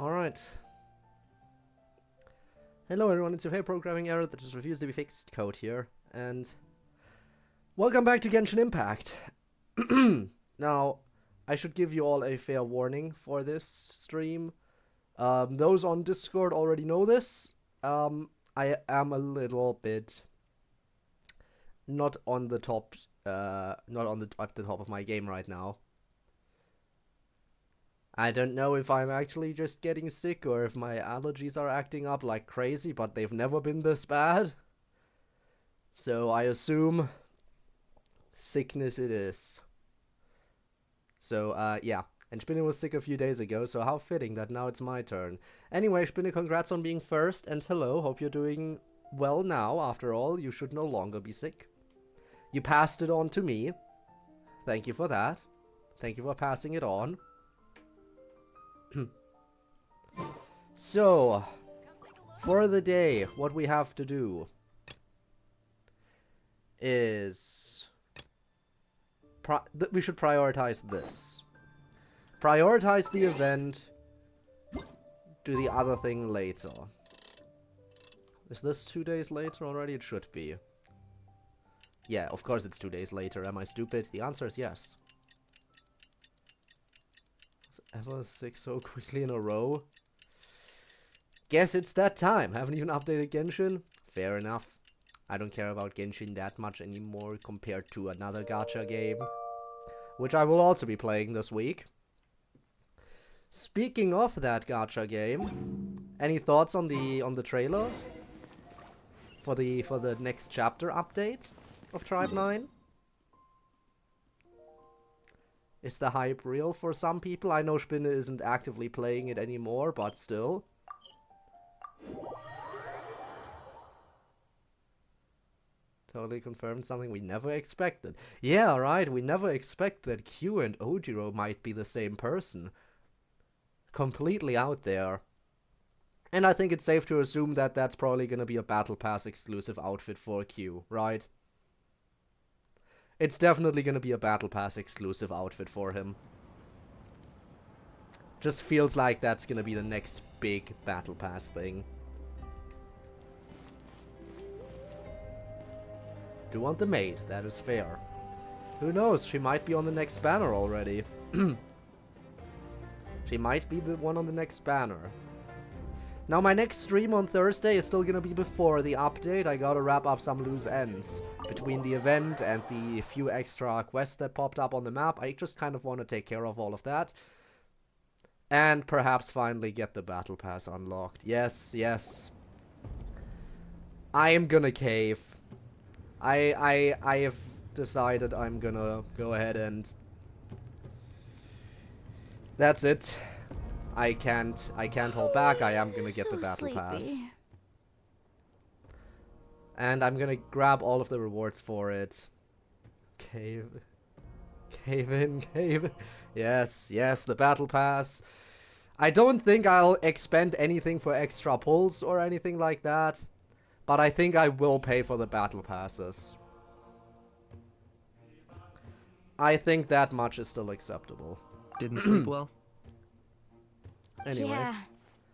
Alright. Hello everyone, it's your favorite programming error that just refused to be fixed code here, and welcome back to Genshin Impact. Now, I should give you all a fair warning for this stream. Those on Discord already know this. I am a little bit not on the top, at the top of my game right now. I don't know if I'm actually just getting sick or if my allergies are acting up like crazy, but they've never been this bad. So I assume sickness it is. So, yeah. And Spinne was sick a few days ago, so how fitting that now it's my turn. Anyway, Spinne, congrats on being first, and hello, hope you're doing well now. After all, you should no longer be sick. You passed it on to me. Thank you for that. Thank you for passing it on. So, for the day, what we have to do is we should prioritize this. Prioritize the event, do the other thing later. Is this 2 days later already? It should be. Yeah, of course it's 2 days later. Am I stupid? The answer is yes. Was ever sick so quickly in a row? Guess it's that time. Haven't even updated Genshin? Fair enough. I don't care about Genshin that much anymore compared to another gacha game, which I will also be playing this week. Speaking of that gacha game, any thoughts on the trailer for the next chapter update of Tribe 9? Is the hype real for some people? I know Spinne isn't actively playing it anymore, but still. Totally confirmed something we never expected. Yeah, right, we never expect that Q and Ojiro might be the same person. Completely out there. And I think it's safe to assume that that's probably gonna be a Battle Pass exclusive outfit for Q, right? It's definitely gonna be a Battle Pass exclusive outfit for him. Just feels like that's gonna be the next big Battle Pass thing. Do want the maid, that is fair. Who knows, she might be on the next banner already. She might be the one on the next banner. Now my next stream on Thursday is still gonna be before the update. I gotta wrap up some loose ends between the event and the few extra quests that popped up on the map. I just kind of want to take care of all of that. And perhaps finally get the Battle Pass unlocked. Yes, yes. I am gonna cave. I have decided I'm gonna go ahead and... That's it. I can't hold back. I am gonna get the Battle Pass. And I'm gonna grab all of the rewards for it. Cave in. Yes, yes, the Battle Pass. I don't think I'll expend anything for extra pulls or anything like that. But I think I will pay for the Battle Passes. I think that much is still acceptable. Didn't sleep well? Anyway. Yeah,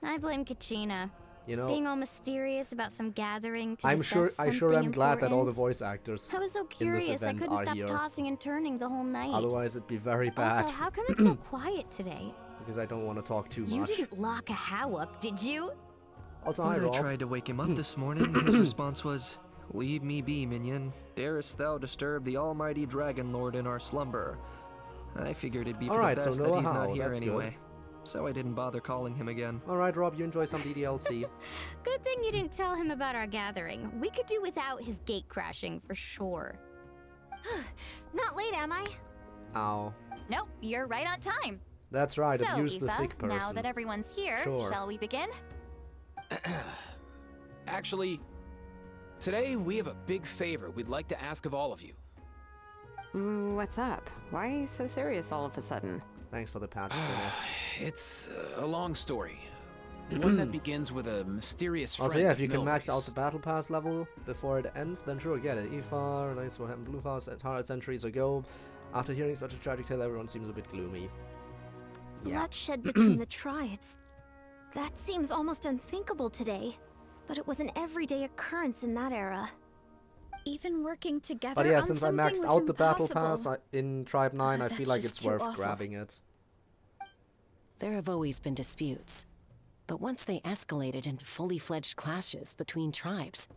I blame Kachina. You know, being all mysterious about some gathering to I sure am glad that all the important. voice actors I was so in this curious I event couldn't are stop here. tossing and turning the whole night. Otherwise it'd be very bad. Also, how come it's so quiet today? Because I don't want to talk too You much. didn't lock a How up, did you? Also, hi, When I Rob. tried to wake him up this morning, his response was, "Leave me be, minion. Darest thou disturb the almighty Dragon Lord in our slumber?" I figured it'd be for the Alright, so best Noah that he's Howe, not here that's anyway. good. So I didn't bother calling him again. Alright, Rob, you enjoy some DDLC. Good thing you didn't tell him about our gathering. We could do without his gate crashing for sure. Not late, am I? Ow. Nope, you're right on time. That's right, So, abuse the Eva, sick person. now that everyone's here, Sure. shall we begin? Actually, today we have a big favor we'd like to ask of all of you. What's up? Why so serious all of a sudden? Thanks for the patch, Spinner. It's a long story. One that begins with a mysterious friend. Also, yeah, if of you can max out Milry's. the battle pass level before it ends, then sure, get it. Ifar, nice what happened Bluehouse at 100 centuries ago. After hearing such a tragic tale, everyone seems a bit gloomy. Yeah. Bloodshed between the tribes. That seems almost unthinkable today, but it was an everyday occurrence in that era. Even working together But yeah, on since I something maxed was out the battle impossible. pass in Tribe 9, I That's feel like just it's too worth awful. grabbing it. There have always been disputes, but once they escalated into fully fledged clashes between tribes,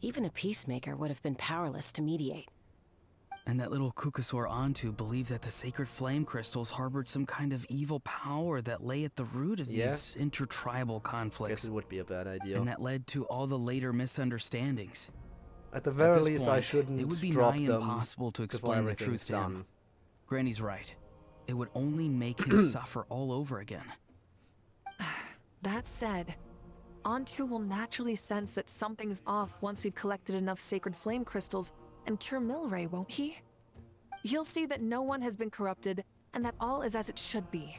even a peacemaker would have been powerless to mediate. And that little Kukasaur Antu believed that the sacred flame crystals harbored some kind of evil power that lay at the root of these intertribal I conflicts. guess it would be a bad idea. And that led to all the later misunderstandings. At the At very this least, I point, shouldn't it would be drop nigh them impossible to before explain the everything's truth to him. done. Granny's right. It would only make him suffer all over again. That said, Antu will naturally sense that something's off once you've collected enough sacred flame crystals and cure Milray, won't he? He'll see that no one has been corrupted and that all is as it should be.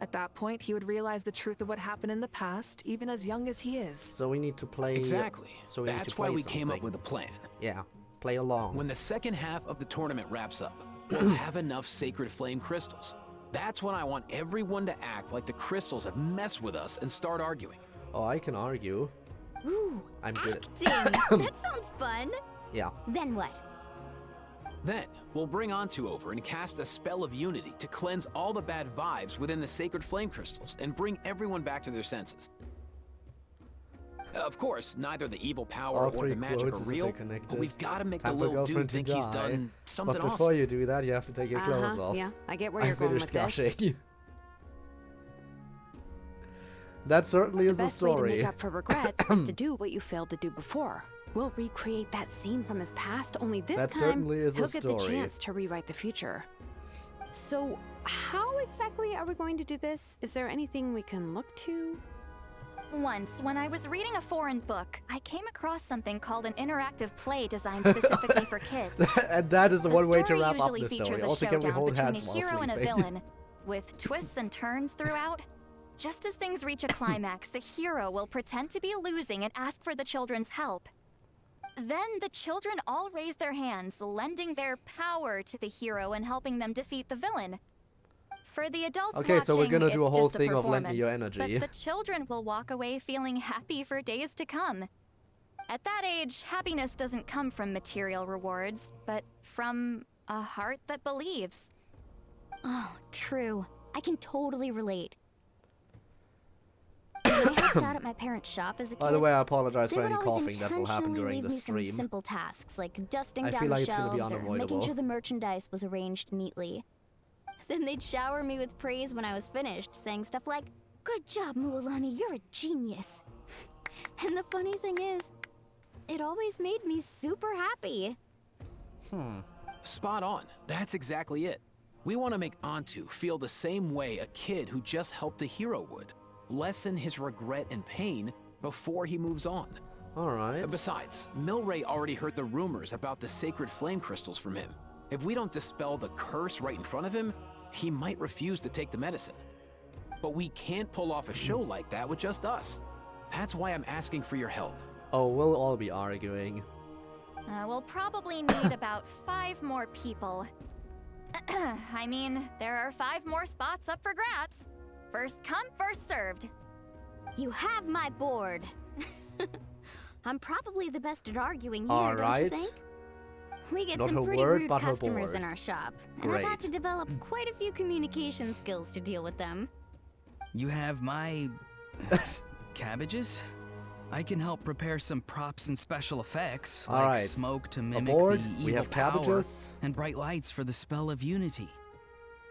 At that point, he would realize the truth of what happened in the past, even as young as he is. So we need to play... Exactly. So we need to That's play why we came up something. with a plan. Yeah, play along. When the second half of the tournament wraps up, we'll have enough sacred flame crystals. That's when I want everyone to act like the crystals have messed with us and start arguing. Oh, I can argue. Ooh, I'm good. acting. That sounds fun. Yeah. Then what? Then, we'll bring Antu over and cast a spell of unity to cleanse all the bad vibes within the sacred flame crystals and bring everyone back to their senses. Of course, neither the evil power All or three the magic quotes are as if they're real, connected. but we've got to make the Time for little dude girlfriend to think he's die. done something But before awesome. you do that, you have to take your clothes off. Yeah, I get where I you're going finished with this. gushing. That certainly is The a best way to story. make up for regrets is to do what you failed to do before. We'll recreate that scene from his past, only this That time certainly is a he'll get the story. chance to rewrite the future. So, how exactly are we going to do this? Is there anything we can look to? Once, when I was reading a foreign book, I came across something called an interactive play designed specifically for kids. And that is The one way to story wrap up usually the story. features a Also, can we showdown hold between hands a while hero and a sleeping? villain, with twists and turns throughout. Just as things reach a climax, the hero will pretend to be losing and ask for the children's help. Then the children all raise their hands, lending their power to the hero and helping them defeat the villain. For the adults Okay, so we're watching, gonna do a it's whole just thing of lend me your performance, energy. But the children will walk away feeling happy for days to come. At that age, happiness doesn't come from material rewards, but from a heart that believes. Oh, true. I can totally relate. When I helped out at my parents' shop as a kid, By the way, I apologize they for would any always coughing that will happen intentionally during leave the me some stream. simple tasks like dusting I down feel the like it's gonna be shelves or making unavoidable. sure the merchandise was arranged neatly. Then they'd shower me with praise when I was finished, saying stuff like, "Good job, Mualani, you're a genius." And the funny thing is, it always made me super happy. Spot on. That's exactly it. We want to make Antu feel the same way a kid who just helped a hero would. Lessen his regret and pain before he moves on. Alright. Besides, Milray already heard the rumors about the sacred flame crystals from him. If we don't dispel the curse right in front of him, he might refuse to take the medicine. But we can't pull off a show like that with just us. That's why I'm asking for your help. Oh, we'll all be arguing. We'll probably need about 5 more people. I mean, there are 5 more spots up for grabs. First come, first served. You have my board. I'm probably the best at arguing here, All don't right. you think? We get Not her some pretty word, rude but her customers board. in our shop, and I've had Great. to develop quite a few communication skills to deal with them. You have my cabbages? I can help prepare some props and special effects, like Alright. smoke to mimic Aboard, the evil we have power, cabbages. and bright lights for the spell of unity.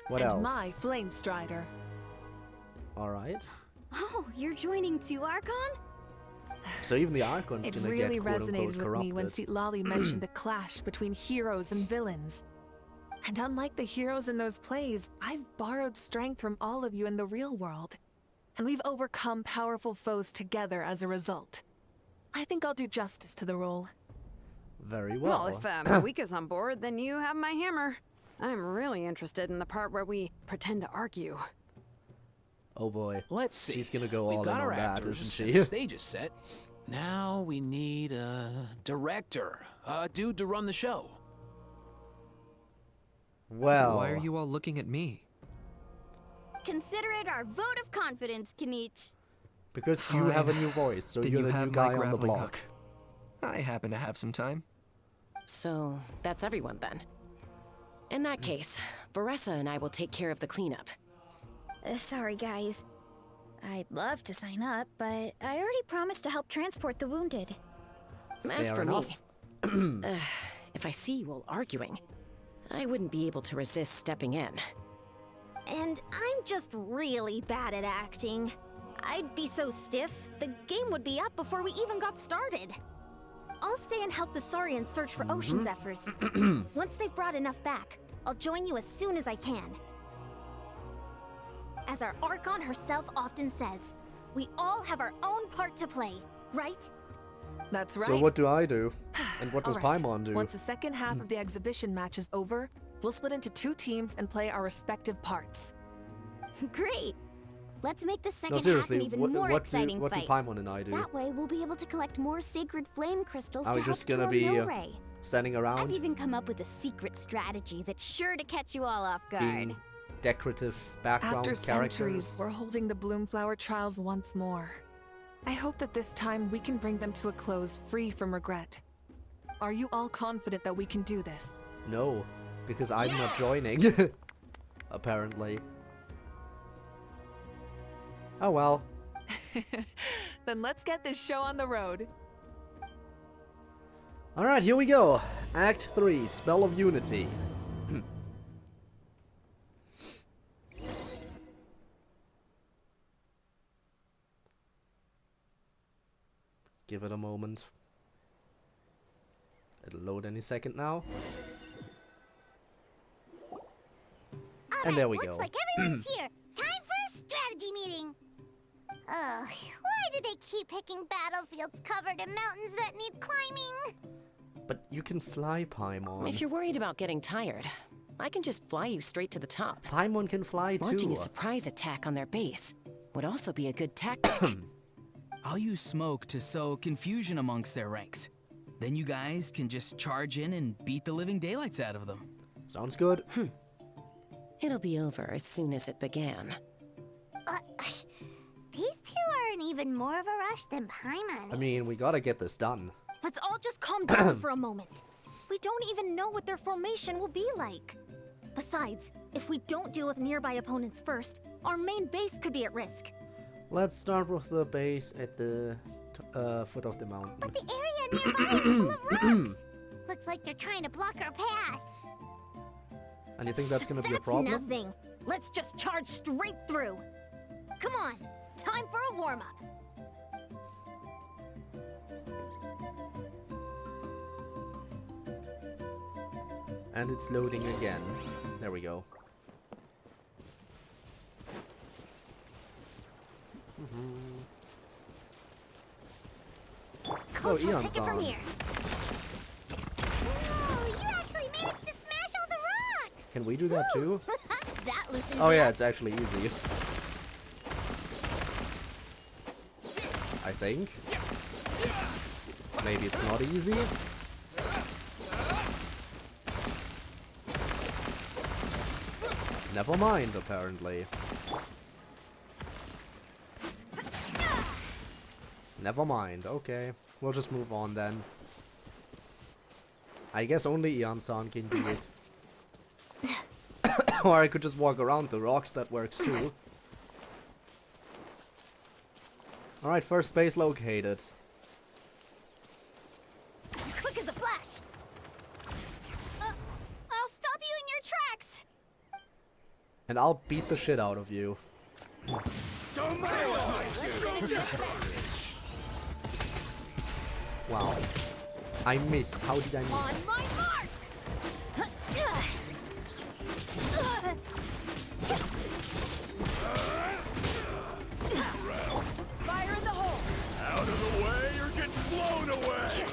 What and else? my flame strider. Alright. Oh, you're joining too, Archon? So even the Archon's It gonna really get quote-unquote resonated with corrupted. me when Lali mentioned a clash between heroes and villains. And unlike the heroes in those plays, I've borrowed strength from all of you in the real world. And we've overcome powerful foes together as a result. I think I'll do justice to the role. Very Well, well. if Mawika's on board, then you have my hammer. I'm really interested in the part where we pretend to argue. Oh boy. Let's see. She's gonna go We've all got in our on that, actors, isn't and she? the stage is set. Now we need a director, a dude to run the show. Well. Why are you all looking at me? Consider it our vote of confidence, Kanich. Because you have a new voice, so Then you're you the new have my guy on the grappling block. hook. I happen to have some time. So, that's everyone then. In that case, Varessa and I will take care of the cleanup. Sorry, guys. I'd love to sign up, but I already promised to help transport the wounded. As Fair for enough. me, if I see you all arguing, I wouldn't be able to resist stepping in. And I'm just really bad at acting. I'd be so stiff, the game would be up before we even got started. I'll stay and help the Saurians search for Ocean Zephyrs. Once they've brought enough back, I'll join you as soon as I can. As our Archon herself often says, we all have our own part to play, right? That's right. So what do I do? And what does All right. Paimon do? Once the second half of the exhibition match is over, we'll split into 2 teams and play our respective parts. Great! Let's make the second No, half seriously, an even what more do exciting fight. Paimon and I do? That way, we'll be able to collect more sacred flame crystals Are to we help just gonna cure be Milray. standing I've around, even come up with a secret strategy that's sure to catch you all off guard. being decorative background After characters? centuries, we're holding the Bloomflower trials once more. I hope that this time we can bring them to a close free from regret. Are you all confident that we can do this? No, because I'm not joining. Apparently. Oh well. Then let's get this show on the road. Alright, here we go. Act 3, Spell of Unity. Give it a moment. It'll load any second now. And there we go. Looks like everyone's here. Time for a strategy meeting. Ugh, why do they keep picking battlefields covered in mountains that need climbing? But you can fly, Paimon. If you're worried about getting tired, I can just fly you straight to the top. Paimon can fly Launching too. a surprise attack on their base would also be a good tactic. I'll use smoke to sow confusion amongst their ranks. Then you guys can just charge in and beat the living daylights out of them. Sounds good. It'll be over as soon as it began. These two are in even more of a rush than Paimon. I mean, we gotta get this done. Let's all just calm down for a moment. We don't even know what their formation will be like. Besides, if we don't deal with nearby opponents first, our main base could be at risk. Let's start with the base at the foot of the mountain. But the area nearby is full of rocks. Looks like they're trying to block our path. And you think that's gonna be a That's problem? nothing. Let's just charge straight through. Come on, time for a warm-up. And it's loading again. There we go. So Coach will Eon's take it from on. here. Whoa, you actually managed to smash all the rocks. Can we do that too? That loosens Oh me yeah, up. it's actually easy. I think. Maybe it's not easy. Never mind, apparently. Never mind, okay. We'll just move on then. I guess only Ian-san can do it. Or I could just walk around the rocks, that works too. Alright, first base located. Quick as a flash. I'll stop you in your tracks. And I'll beat the shit out of you. Wow. I missed. How did I miss? On my mark. Fire in the hole. Out of the way, you're getting blown away!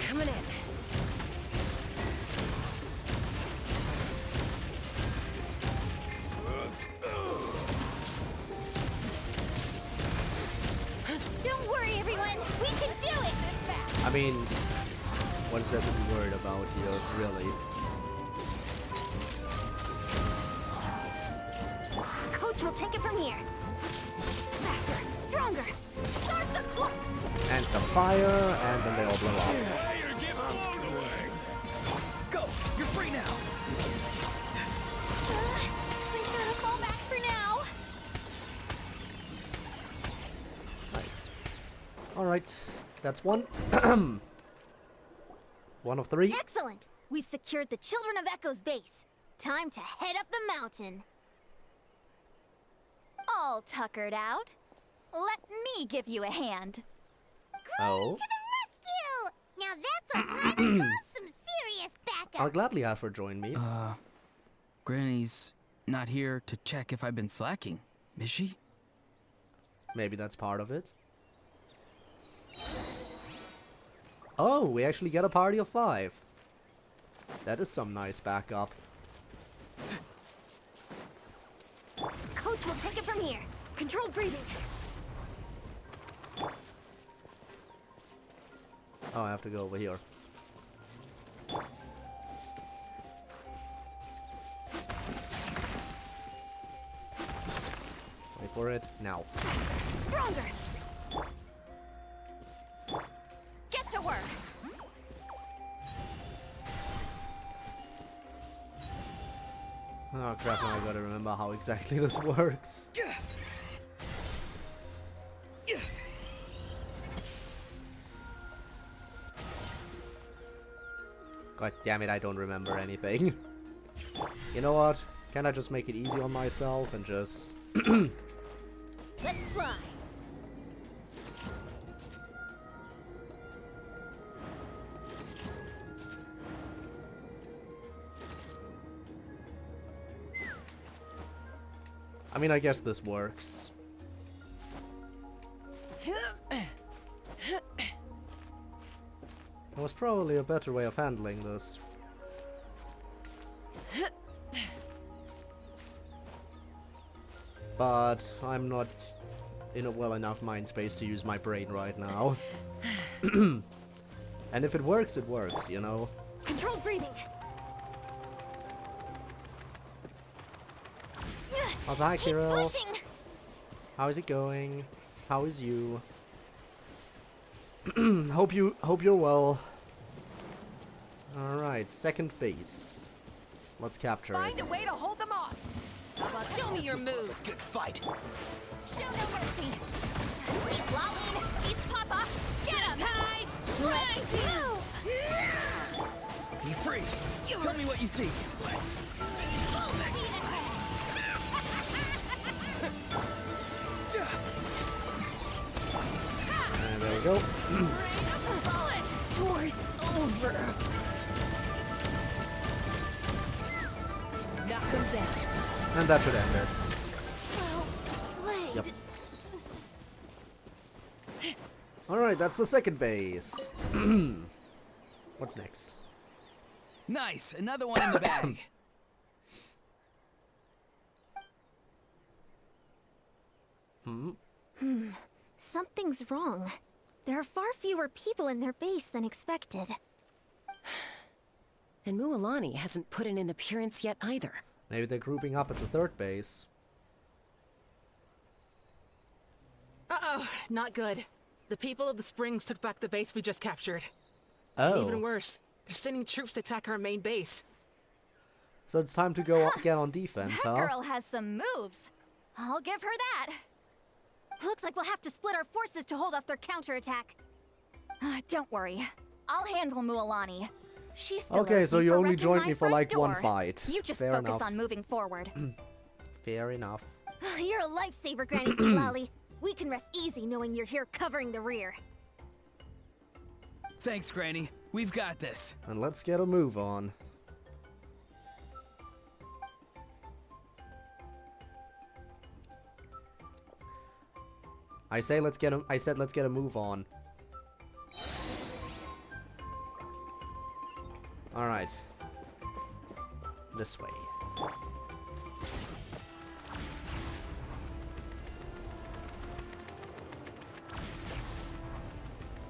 Coming in. Don't worry, everyone. We can do it. I mean, what is there to be worried about here, really? will take it from here. Faster, stronger. Start the clock. And some fire, and then they all blow up. Hey, you're getting blown away. Go! You're free now! We gotta fall back for now. Nice. Alright, that's one. One of 3. Excellent. We've secured the Children of Echo's base. Time to head up the mountain. All tuckered out. Let me give you a hand. Oh. To the rescue! Now that's what Granny calls some serious backup. I'll gladly have her join me. Granny's not here to check if I've been slacking, is she? Maybe that's part of it. Oh, we actually get a party of 5. That is some nice backup. Coach will take it from here. Controlled breathing. Oh, I have to go over here. Wait for it. Now. Stronger. Get to work. Oh crap, now I gotta remember how exactly this works. God damn it, I don't remember anything. You know what? Can I just make it easy on myself and just... Let's fly. I mean, I guess this works. There was probably a better way of handling this. But I'm not in a well enough mind space to use my brain right now. And if it works, you know? Controlled breathing. Also, hi, Keep Kirill. pushing. How is it going? How is you? hope you're well. All right, second base. Let's capture Find it. a way to hold them off. How about show me your move? Good fight. Show no mercy. Keep Lalin. Keep Papa. Get him. Tied. Let's go. He's free! Tell me what you see! And there we go. War's over. Knock them down. And that should end it. Well played. Yep. Alright, that's the second base. What's next? Nice! Another one in the bag! Something's wrong. There are far fewer people in their base than expected. And Mualani hasn't put in an appearance yet either. Maybe they're grouping up at the third base. Uh-oh, not good. The people of the Springs took back the base we just captured. Oh. Even worse, they're sending troops to attack our main base. So it's time to go get on defense, That huh? girl has some moves. I'll give her that. Looks like we'll have to split our forces to hold off their counterattack. Don't worry. I'll handle Mualani. She still Okay, owes so me you for only wrecking joined my me for front like one door. fight. You just Fair focus enough. on moving forward. Fair enough. You're a lifesaver, Granny Lally. We can rest easy knowing you're here covering the rear. Thanks, Granny. We've got this. And let's get a move on. I said let's get a move on. All right. This way.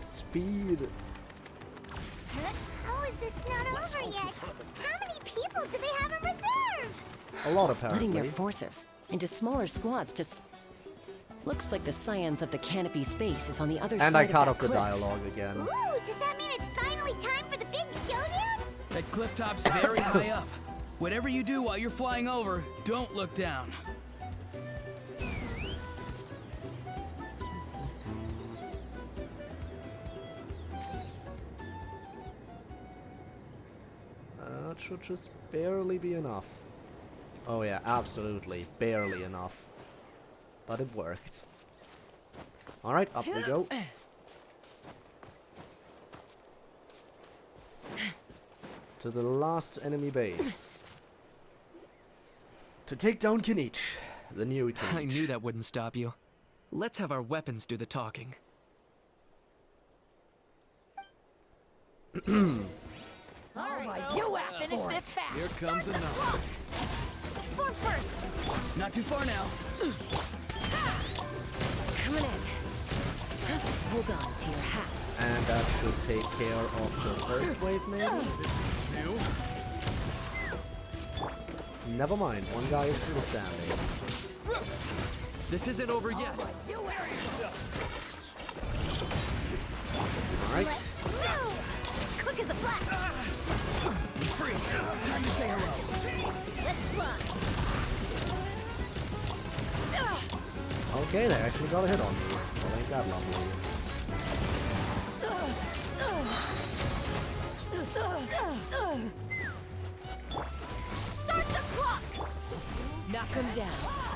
Speed. How is this not over yet? How many people do they have in reserve? A lot, Splitting apparently. their forces. into smaller squads to... Looks like the scions of the canopy space is on the other side And I of cut that off the cliff. dialogue again. Ooh, does that mean it's finally time for the big showdown? That cliff top's very high up. Whatever you do while you're flying over, don't look down. That should just barely be enough. Oh yeah, absolutely, barely enough. But it worked. Alright, up we go. To the last enemy base. To take down Kinich, the new Kinich. I knew that wouldn't stop you. Let's have our weapons do the talking. You finish this fast. Here comes another. Form first. Not too far now. Coming in. Hold on to your hats. And that should take care of the first wave, maybe? Never mind, one guy is still standing. This isn't over yet. Alright. Quick as a flash. Free. Time to say hello. Let's fly. Okay, they actually got a hit on me. Well, ain't that lovely. Start the clock. Knock him down.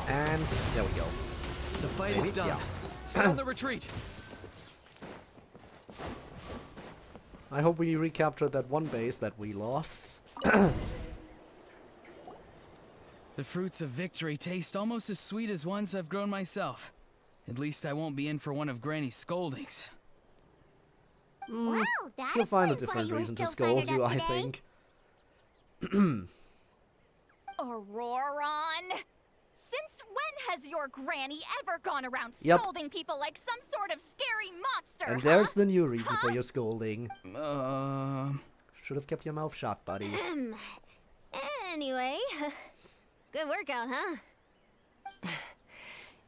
And there we go. The fight Maybe? is done. Yeah. Sound the retreat. I hope we recaptured that one base that we lost. The fruits of victory taste almost as sweet as ones I've grown myself. At least I won't be in for one of Granny's scoldings. Well, that She'll find a explains why different you were reason to still scold fired you, up I today. think. Auroron! Since when has your granny ever gone around Yep. scolding people like some sort of scary monster? And there's the new reason for your scolding. Uh... Should have kept your mouth shut, buddy. Anyway, good workout, huh?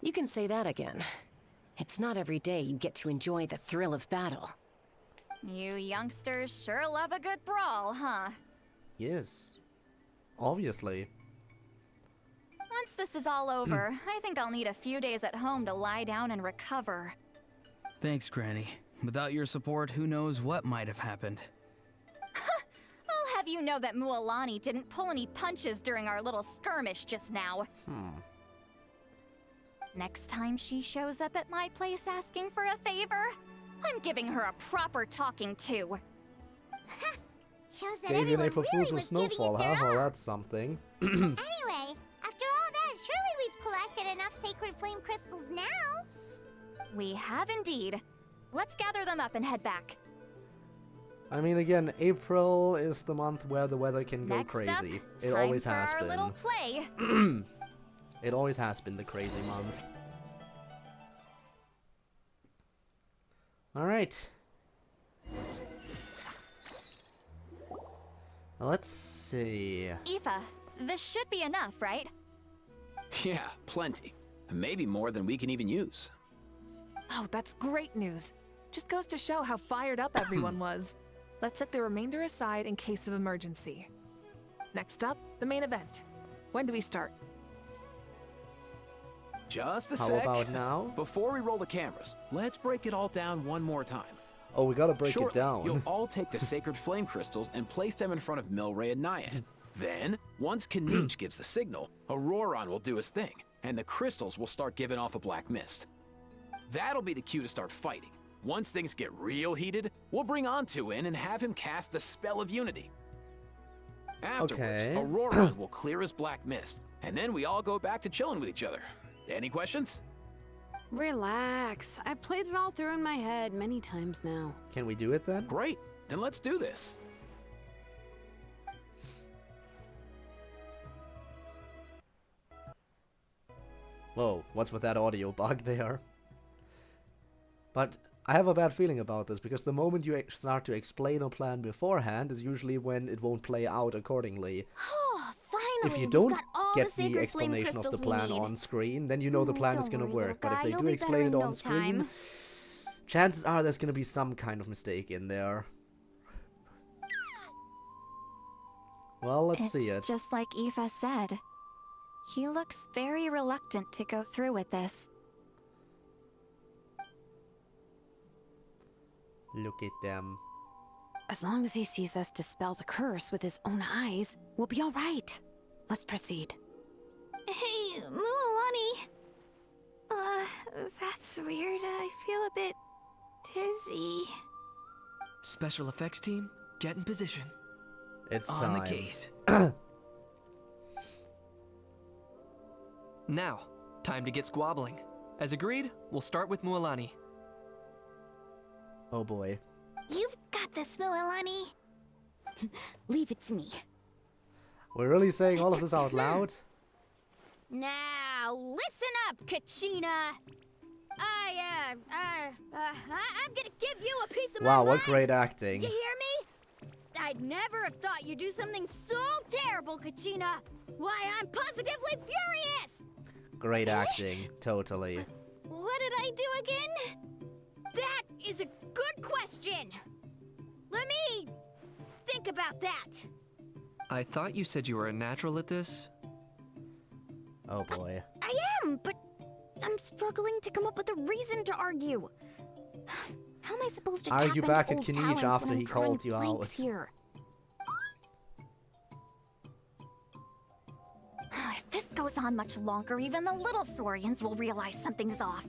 You can say that again. It's not every day you get to enjoy the thrill of battle. You youngsters sure love a good brawl, huh? Yes. Obviously. Once this is all over, I think I'll need a few days at home to lie down and recover. Thanks, Granny. Without your support, who knows what might have happened. I'll have you know that Mualani didn't pull any punches during our little skirmish just now. Next time she shows up at my place asking for a favor, I'm giving her a proper talking to. Shows that Gave you an everyone April really Fool's with was giving Snowfall, it their huh? Well, all. that's something. Anyway, after all that, surely we've collected enough sacred flame crystals now. We have indeed. Let's gather them up and head back. I mean, again, April is the month where the weather can go Next crazy. up, It time always for has our been. little play. It always has been the crazy month. Alright. Let's see. Aoife, this should be enough, right? Yeah, plenty. Maybe more than we can even use. Oh, that's great news. Just goes to show how fired up everyone was. Let's set the remainder aside in case of emergency. Next up, the main event. When do we start? Just a How sec. about now? Before we roll the cameras, let's break it all down one more time. Oh, we gotta break Shortly, it down. You'll all take the sacred flame crystals and place them in front of Milray and Nyan. Then, once Kinich gives the signal, Auroron will do his thing, and the crystals will start giving off a black mist. That'll be the cue to start fighting. Once things get real heated, we'll bring Antu in and have him cast the spell of unity. Afterwards, Okay. Auroron will clear his black mist, and then we all go back to chilling with each other. Any questions? Relax. I played it all through in my head many times now. Can we do it then? Great, then let's do this. Whoa, what's with that audio bug there? But I have a bad feeling about this, because the moment you start to explain a plan beforehand is usually when it won't play out accordingly. Oh, finally, If you we've don't- got all all get the the sacred flame explanation of the crystals we plan need. on screen, then you know the plan is Don't gonna worry, work. little But if guy, they you'll do be explain it better in on no screen, time. chances are there's gonna be some kind of mistake in there. Well, let's see it. It's just like Aoife said. He looks very reluctant to go through with this. Look at them. As long as he sees us dispel the curse with his own eyes, we'll be all right. Let's proceed. Hey, Mualani. That's weird. I feel a bit dizzy. Special effects team, get in position. It's On time. the case. Now, time to get squabbling. As agreed, we'll start with Mualani. Oh boy. You've got this, Mualani. Leave it to me. We're really saying all of this out loud? Now, listen up, Kachina. I'm gonna give you a piece of my Wow, mind. what great acting. You hear me? I'd never have thought you'd do something so terrible, Kachina. Why, I'm positively furious. Great acting, totally. What did I do again? That is a good question. Let me think about that. I thought you said you were a natural at this. Oh boy. I am, but I'm struggling to come up with a reason to argue. How am I supposed to Argue tap back into at old Kinij talents after when he I'm drawing called you blanks out. Here? If this goes on much longer, even the little Saurians will realize something's off.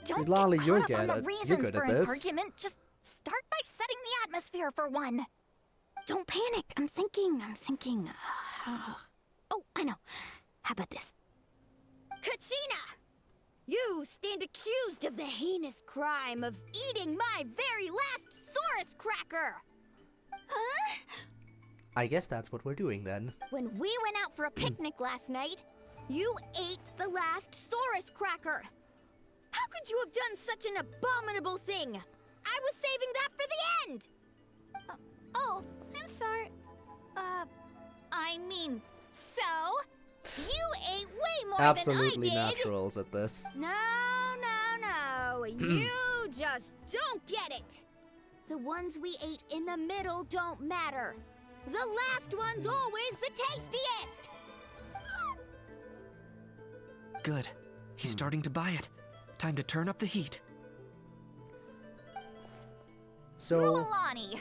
Don't Lolly, get you're caught up on good the at- you're reasons good for at an this. argument. Just start by setting the atmosphere for one. Don't panic. I'm thinking. Oh, I know. How about this? Kachina! You stand accused of the heinous crime of eating my very last Saurus cracker! Huh? I guess that's what we're doing then. When we went out for a picnic last night, you ate the last Saurus cracker! How could you have done such an abominable thing? I was saving that for the end! Oh, I'm sorry. I mean, so? You ate way more Absolutely than I did. naturals at this. No. You just don't get it. The ones we ate in the middle don't matter. The last one's always the tastiest. Good. He's starting to buy it. Time to turn up the heat. So, Mualani,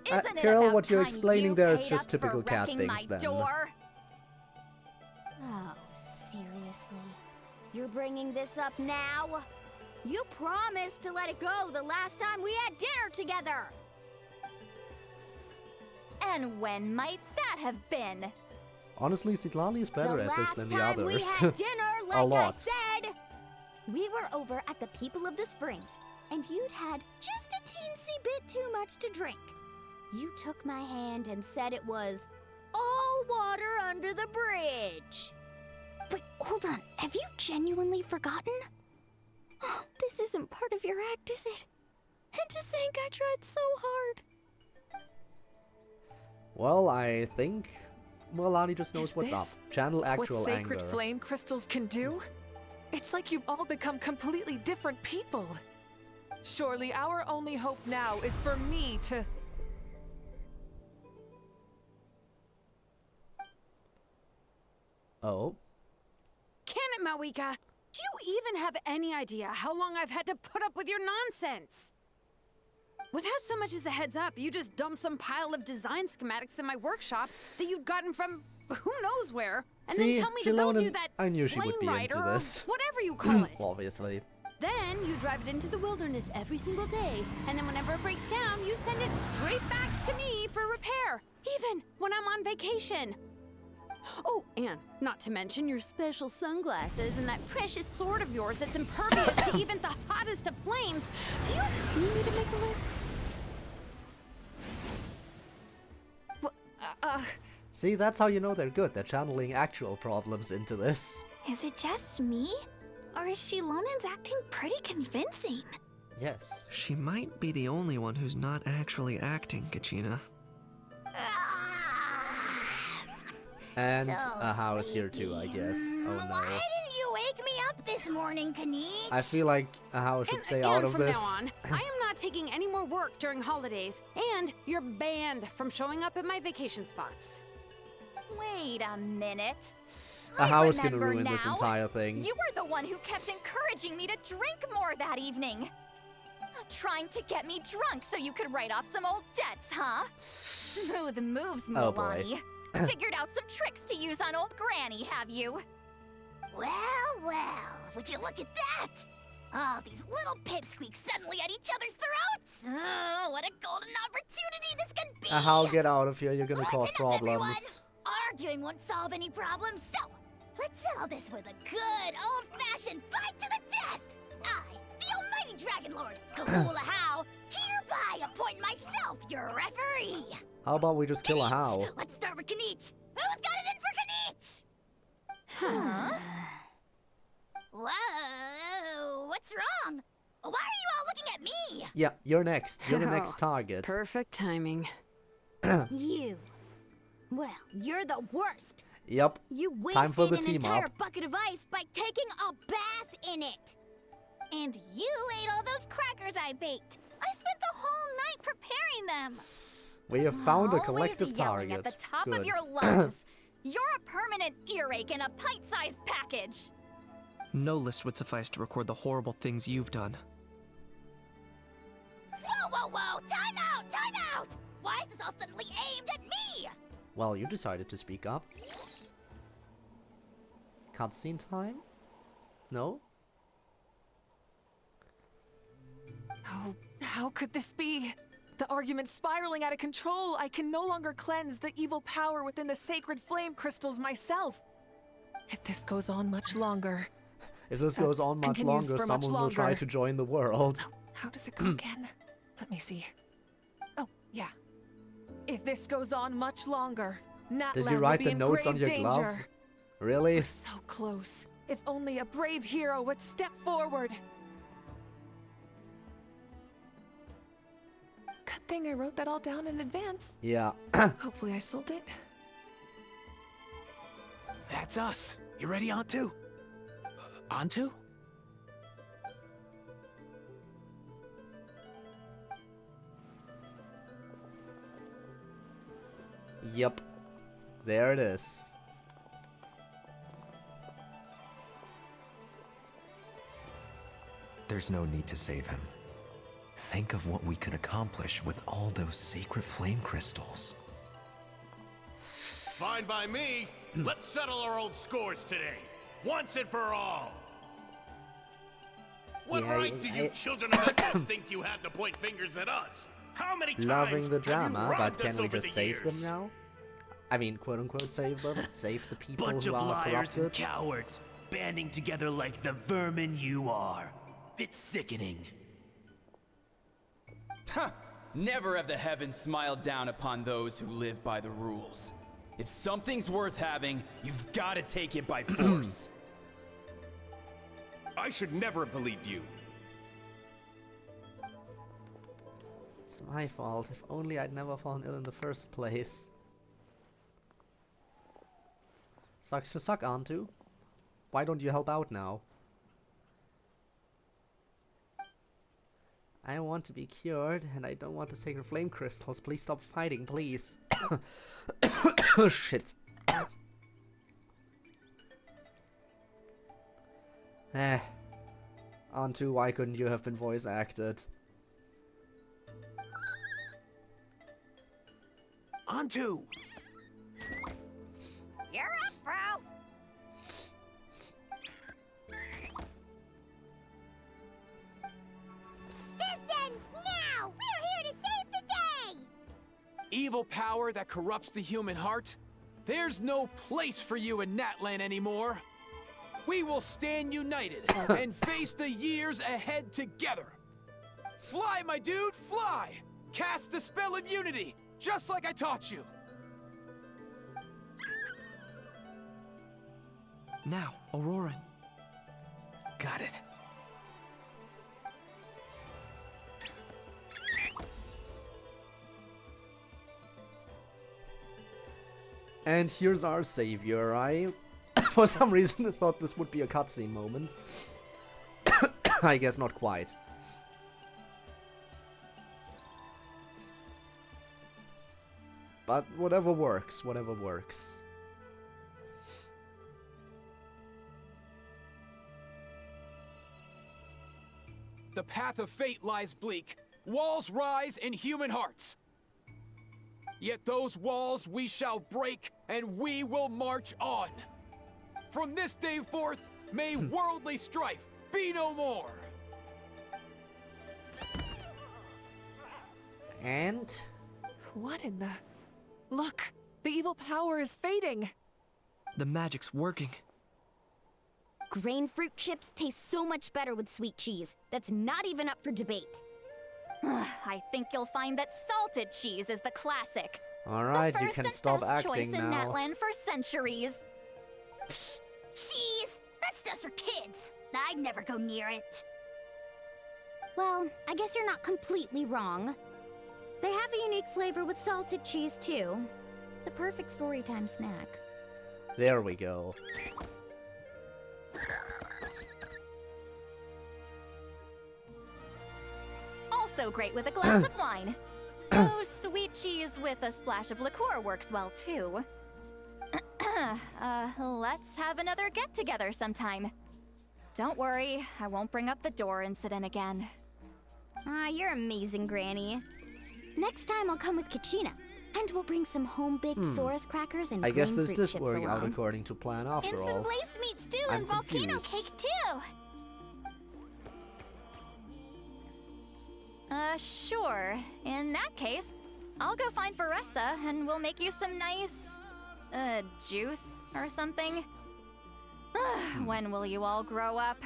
isn't it Carol, about what you're time explaining you there is paid just up typical for cat wrecking things my then. door? Oh, seriously? You're bringing this up now? You promised to let it go the last time we had dinner together. And when might that have been? Honestly, Sitlali is better at this than the last time others. we had dinner, like A lot. I said. We were over at the People of the Springs, and you'd had just a teensy bit too much to drink. You took my hand and said it was all water under the bridge. Wait, hold on. Have you genuinely forgotten? Oh, this isn't part of your act, is it? And to think I tried so hard. Well, I think Mualani just knows Is what's up. this Channel actual what sacred anger. flame crystals can do? It's like you've all become completely different people. Surely our only hope now is for me to... Oh. Can it, Mawika? Do you even have any idea how long I've had to put up with your nonsense? Without so much as a heads up, you just dumped some pile of design schematics in my workshop that you'd gotten from who knows where, and See, then tell me to go Jilonen, do that I knew she would flame be rider into or this. whatever you call it. Obviously. Then you drive it into the wilderness every single day, and then whenever it breaks down, you send it straight back to me for repair, even when I'm on vacation. Oh, and not to mention your special sunglasses and that precious sword of yours that's impervious to even the hottest of flames. Do you need me to make a list? See, that's how you know they're good. They're channeling actual problems into this. Is it just me? Or is Shilonen's acting pretty convincing? Yes. She might be the only one who's not actually acting, Kachina. And So a house here too, I guess. Oh Why no. didn't you wake me up this morning, Kanich? I feel like a house should stay out And of from this. now on, I am not taking any more work during holidays, and you're banned from showing up at my vacation spots. Wait a minute. A house gonna remember ruin this now. entire thing. You were the one who kept encouraging me to drink more that evening. Trying to get me drunk so you could write off some old debts, huh? Smooth moves, Oh, boy. Milani. Figured out some tricks to use on old Granny, have you? Well, would you look at that? Oh, these little pipsqueaks suddenly at each other's throats. Oh, what a golden opportunity this could be. How get out of here, you're gonna cause Listen up, everyone. problems. Arguing won't solve any problems, so let's settle this with a good old-fashioned fight to the death. I, the almighty Dragon Lord, Kahula How, hereby appoint myself your referee. How about we just kill a How? Let's start with Kanich. Who's got it in for Kanich? Huh? Whoa, what's wrong? Why are you all looking at me? Yeah, you're next. You're the next target. Perfect timing. You. Well, you're the worst. Yep. You Time for the wasted an team entire up. bucket of ice by taking a bath in it. And you ate all those crackers I baked. I spent the whole night preparing them. We have found a Always collective yelling target. at the top Good. of your lungs. You're a permanent earache in a pint-sized package. No list would suffice to record the horrible things you've done. Whoa, time out, time out! Why is this all suddenly aimed at me? Well, you decided to speak up. Cutscene time? No? Oh, how could this be? The argument's spiraling out of control. I can no longer cleanse the evil power within the sacred flame crystals myself. If this goes on much longer... If this goes on much continues longer, for much someone will try longer. to join the world. How does it go again? Let me see. Oh, yeah. If this goes on much longer, Natlan Did you will write be the in notes on grave your glove? danger. Really? We're so close. If only a brave hero would step forward. Good thing I wrote that all down in advance. Yeah. Hopefully I sold it. That's us. You ready, Antu? Antu? Yep. There it is. There's no need to save him. Think of what we could accomplish with all those sacred flame crystals. Fine by me. Let's settle our old scores today. Once and for all. What Yeah, right do you children of Echoes think you have to point fingers at us? How many times Loving the have you drama, but robbed can us we over just the save them years? now? I mean, quote unquote, save them? Save the people Bunch who of are liars and corrupted? cowards banding together like the vermin you are. It's sickening. Huh! Never have the heavens smiled down upon those who live by the rules. If something's worth having, you've got to take it by force. I should never have believed you. It's my fault. If only I'd never fallen ill in the first place. Sucks to suck, Antu. Why don't you help out now? I want to be cured, and I don't want the sacred flame crystals. Please stop fighting, please. Shit. Antu, why couldn't you have been voice acted? Antu! You're up, bro. This ends now. We're here to save the day. Evil power that corrupts the human heart? There's no place for you in Natlan anymore. We will stand united and face the years ahead together. Fly, my dude, fly! Cast the spell of unity, just like I taught you. Now, Auroran. Got it. And here's our savior. I, for some reason, thought this would be a cutscene moment. I guess not quite. But whatever works, whatever works. The path of fate lies bleak. Walls rise in human hearts. Yet those walls we shall break, and we will march on. From this day forth, may worldly strife be no more. And? What in the... Look! The evil power is fading! The magic's working. Grain fruit chips taste so much better with sweet cheese. That's not even up for debate. I think you'll find that salted cheese is the classic. Alright, you first can and stop best acting choice in now. Natlan for centuries. Psh, cheese! That stuff's for kids. I'd never go near it. Well, I guess you're not completely wrong. They have a unique flavor with salted cheese, too. The perfect storytime snack. There we go. Also great with a glass of wine. Oh, sweet cheese with a splash of liqueur works well, too. Let's have another get-together sometime. Don't worry, I won't bring up the door incident again. Ah, you're amazing, Granny. Next time I'll come with Kachina, and we'll bring some home-baked Saurus crackers and I guess green this fruit did chips work out along. according to plan after And all. some glazed meats too, I'm and volcano confused. cake too. Sure. In that case, I'll go find Varessa and we'll make you some nice, juice or something. When will you all grow up?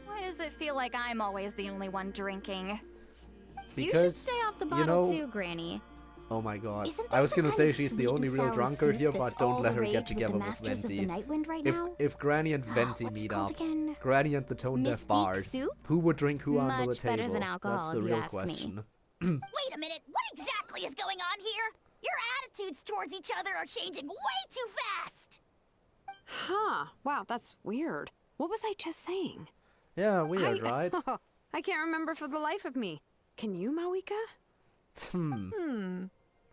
Why does it feel like I'm always the only one drinking? You should stay off the bottle too, Granny. Oh my god. Isn't I there was some gonna kind say of she's the sweet only and real sour drunkard soup here, that's but don't all let the her rage get with the together with Masters of the Venti. Nightwind right now? If Granny and Venti What's meet called up, again? Granny and the Tone Deaf Mystique Bard, soup? who would drink who under the Much better table? than alcohol, That's the if you real ask me. question. Wait a minute, what exactly is going on here? Your attitudes towards each other are changing way too fast! Huh. Wow, that's weird. What was I just saying? Yeah, weird, right? I can't remember for the life of me. Can you, Mawika?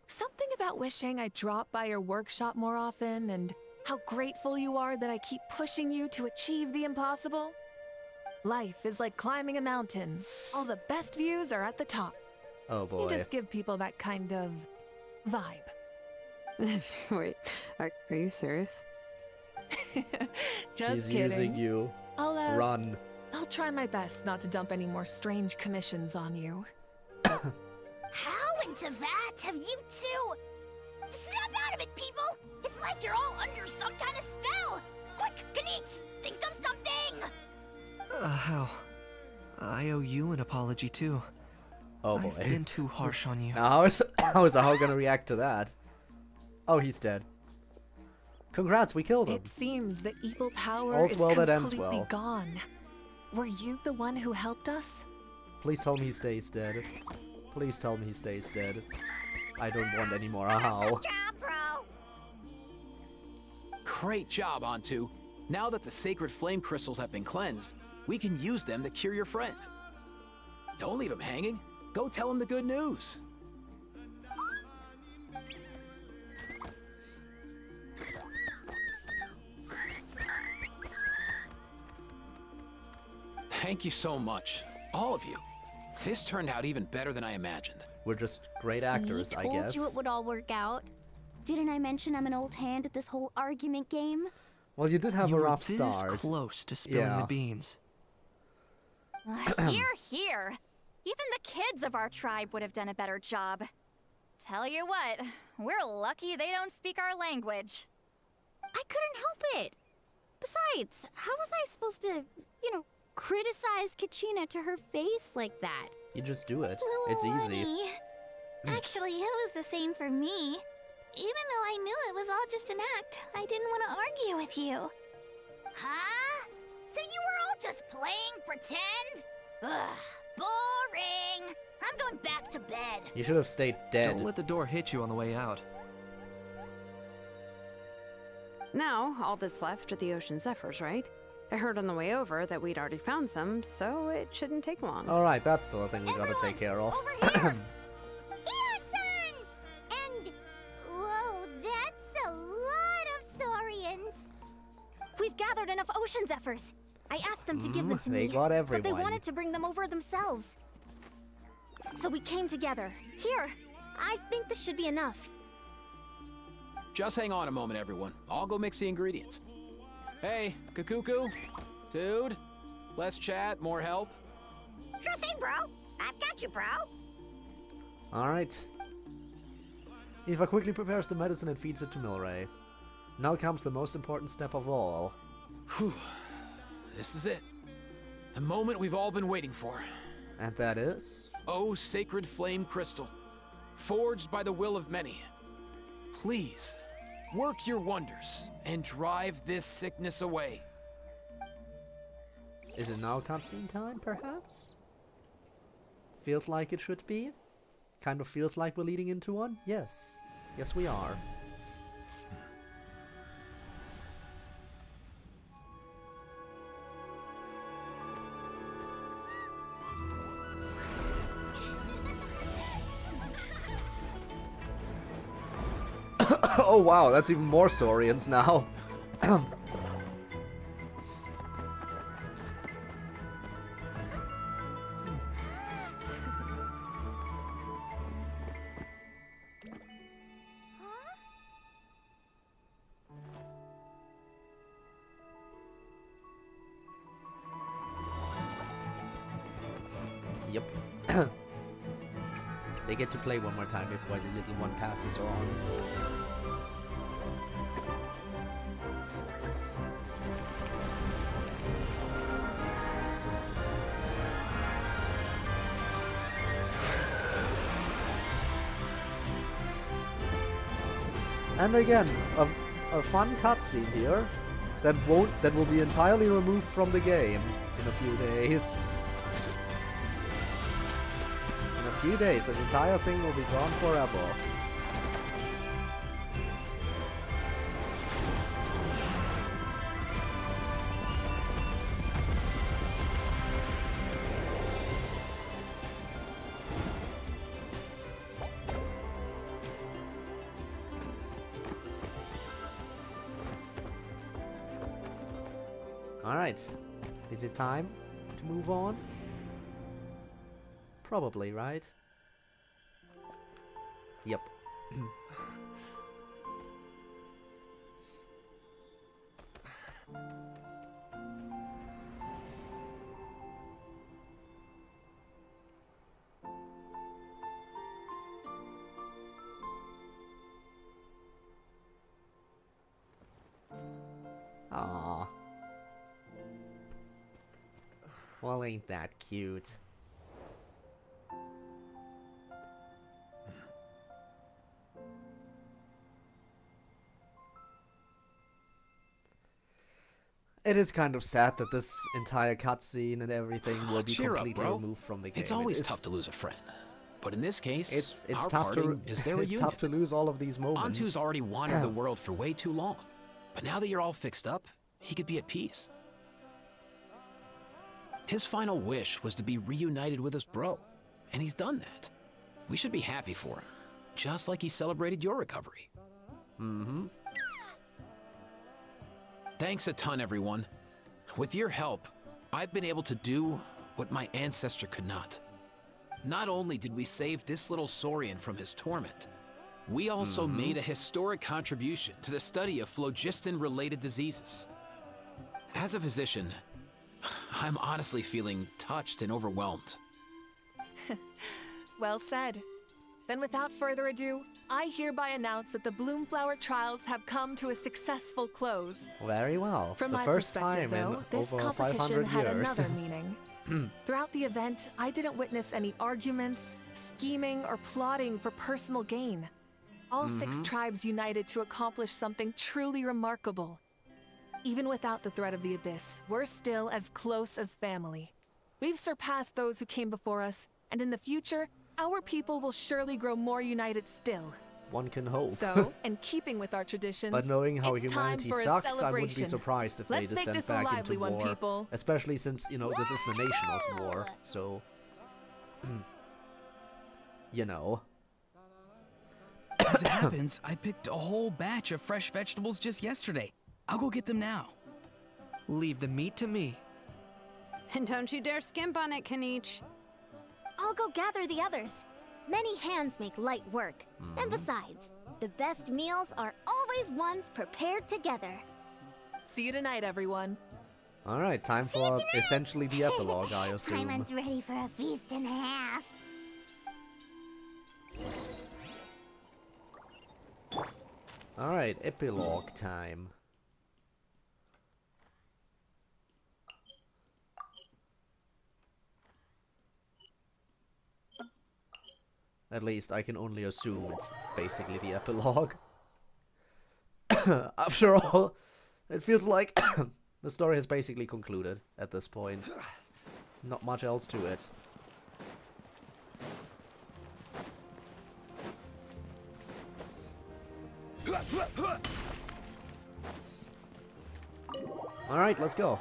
Something about wishing I dropped by your workshop more often, and how grateful you are that I keep pushing you to achieve the impossible. Life is like climbing a mountain. All the best views are at the top. Oh boy. You just give people that kind of vibe. Wait, are you serious? Just She's kidding. using you. I'll, Run. I'll try my best not to dump any more strange commissions on you. How into that have you two? Snap out of it, people! It's like you're all under some kind of spell! Quick, Kanich, think of something! How? I owe you an apology too. Oh boy. I've been too harsh on you. Now how is Ahau gonna react to that? Oh, he's dead. Congrats, we killed him. It seems the evil power All's is well that completely ends well. gone. Were you the one who helped us? Please tell me he stays dead. Please tell me he stays dead. I don't want any more Ahau. Great job, Antu. Now that the sacred flame crystals have been cleansed, we can use them to cure your friend. Don't leave him hanging. Go tell him the good news. Thank you so much, all of you. This turned out even better than I imagined. We're just great actors, I Told you it guess. would all work out. Didn't I mention I'm an old hand at this whole argument game? Well, you did have You a were rough this start. close to spilling the beans. Here, here. Even the kids of our tribe would have done a better job. Tell you what, we're lucky they don't speak our language. I couldn't help it. Besides, how was I supposed to, criticize Kachina to her face like that? You just do it. It's easy. Honey. Actually, it was the same for me. Even though I knew it was all just an act, I didn't want to argue with you. Huh? So you were all just playing pretend? Ugh, boring. I'm going back to bed. You should have stayed dead. Don't let the door hit you on the way out. Now, all that's left are the ocean zephyrs, right? I heard on the way over that we'd already found some, so it shouldn't take long. Alright, that's still a thing we gotta take care of. And whoa, that's a lot of saurians. We've gathered enough ocean zephyrs. I asked them to give them to they me, got but they everyone. wanted to bring them over themselves. So we came together. Here, I think this should be enough. Just hang on a moment, everyone. I'll go mix the ingredients. Hey, Kakuku? Dude? Less chat, more help? Sure thing, bro. I've got you, bro. Alright. Eva quickly prepares the medicine and feeds it to Milray. Now comes the most important step of all. Whew. This is it. The moment we've all been waiting for. And that is? Oh, sacred flame crystal. Forged by the will of many. Please, work your wonders and drive this sickness away. Is it now cutscene time, perhaps? Feels like it should be. Kind of feels like we're leading into one. Yes. Yes, we are. Oh wow, that's even more saurians now. Yep. They get to play one more time before the little one passes on. And again, a fun cutscene here that will be entirely removed from the game in a few days. In a few days, this entire thing will be gone forever. Alright, is it time to move on? Probably, right? Yep. Aww. Well, ain't that cute? It is kind of sad that this entire cutscene and everything will be Cheer up, completely bro. removed from the game. It's always tough to lose a friend. But in this case, it's our tough to parting is their it's reunion. tough to lose all of these moments. Antu's already wandered the world for way too long. But now that you're all fixed up, he could be at peace. His final wish was to be reunited with his bro, and he's done that. We should be happy for him, just like he celebrated your recovery. Mm-hmm. Thanks a ton, everyone. With your help, I've been able to do what my ancestor could not. Not only did we save this little saurian from his torment, we also made a historic contribution to the study of phlogiston-related diseases. As a physician, I'm honestly feeling touched and overwhelmed. Well said. Then without further ado, I hereby announce that the Bloomflower trials have come to a successful close. Very well. From the my first perspective, time though, in this over competition 500 had years. another meaning. Throughout the event, I didn't witness any arguments, scheming, or plotting for personal gain. All 6 tribes united to accomplish something truly remarkable. Even without the threat of the Abyss, we're still as close as family. We've surpassed those who came before us, and in the future, our people will surely grow more united still. One can hope. So, in keeping with our traditions, But knowing how it's time humanity for a sucks, I wouldn't be celebration. surprised if they Let's make descend this a back lively into one, war. people. Especially since, you know, this is the nation of war, so... you know. As it happens, I picked a whole batch of fresh vegetables just yesterday. I'll go get them now. Leave the meat to me. And don't you dare skimp on it, Kanich. I'll go gather the others. Many hands make light work. And besides, the best meals are always ones prepared together. See you tonight, everyone. Alright, time for essentially the epilogue, I assume. Paimon's ready for a feast and a half. Alright, epilogue time. At least I can only assume it's basically the epilogue. After all, it feels like the story has basically concluded at this point. Not much else to it. Alright, let's go.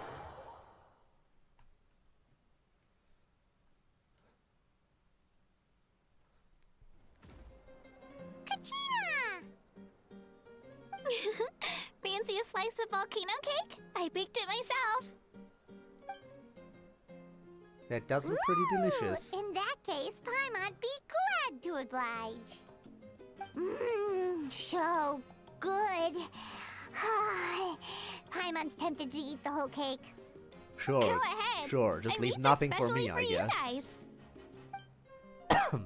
Fancy a slice of volcano cake? I baked it myself. That does look pretty delicious. In that case, Paimon'd be glad to oblige. Mmm, so good. Paimon's tempted to eat the whole cake. Sure, Go ahead. sure, just I leave made nothing this for me, specially I you guess. guys.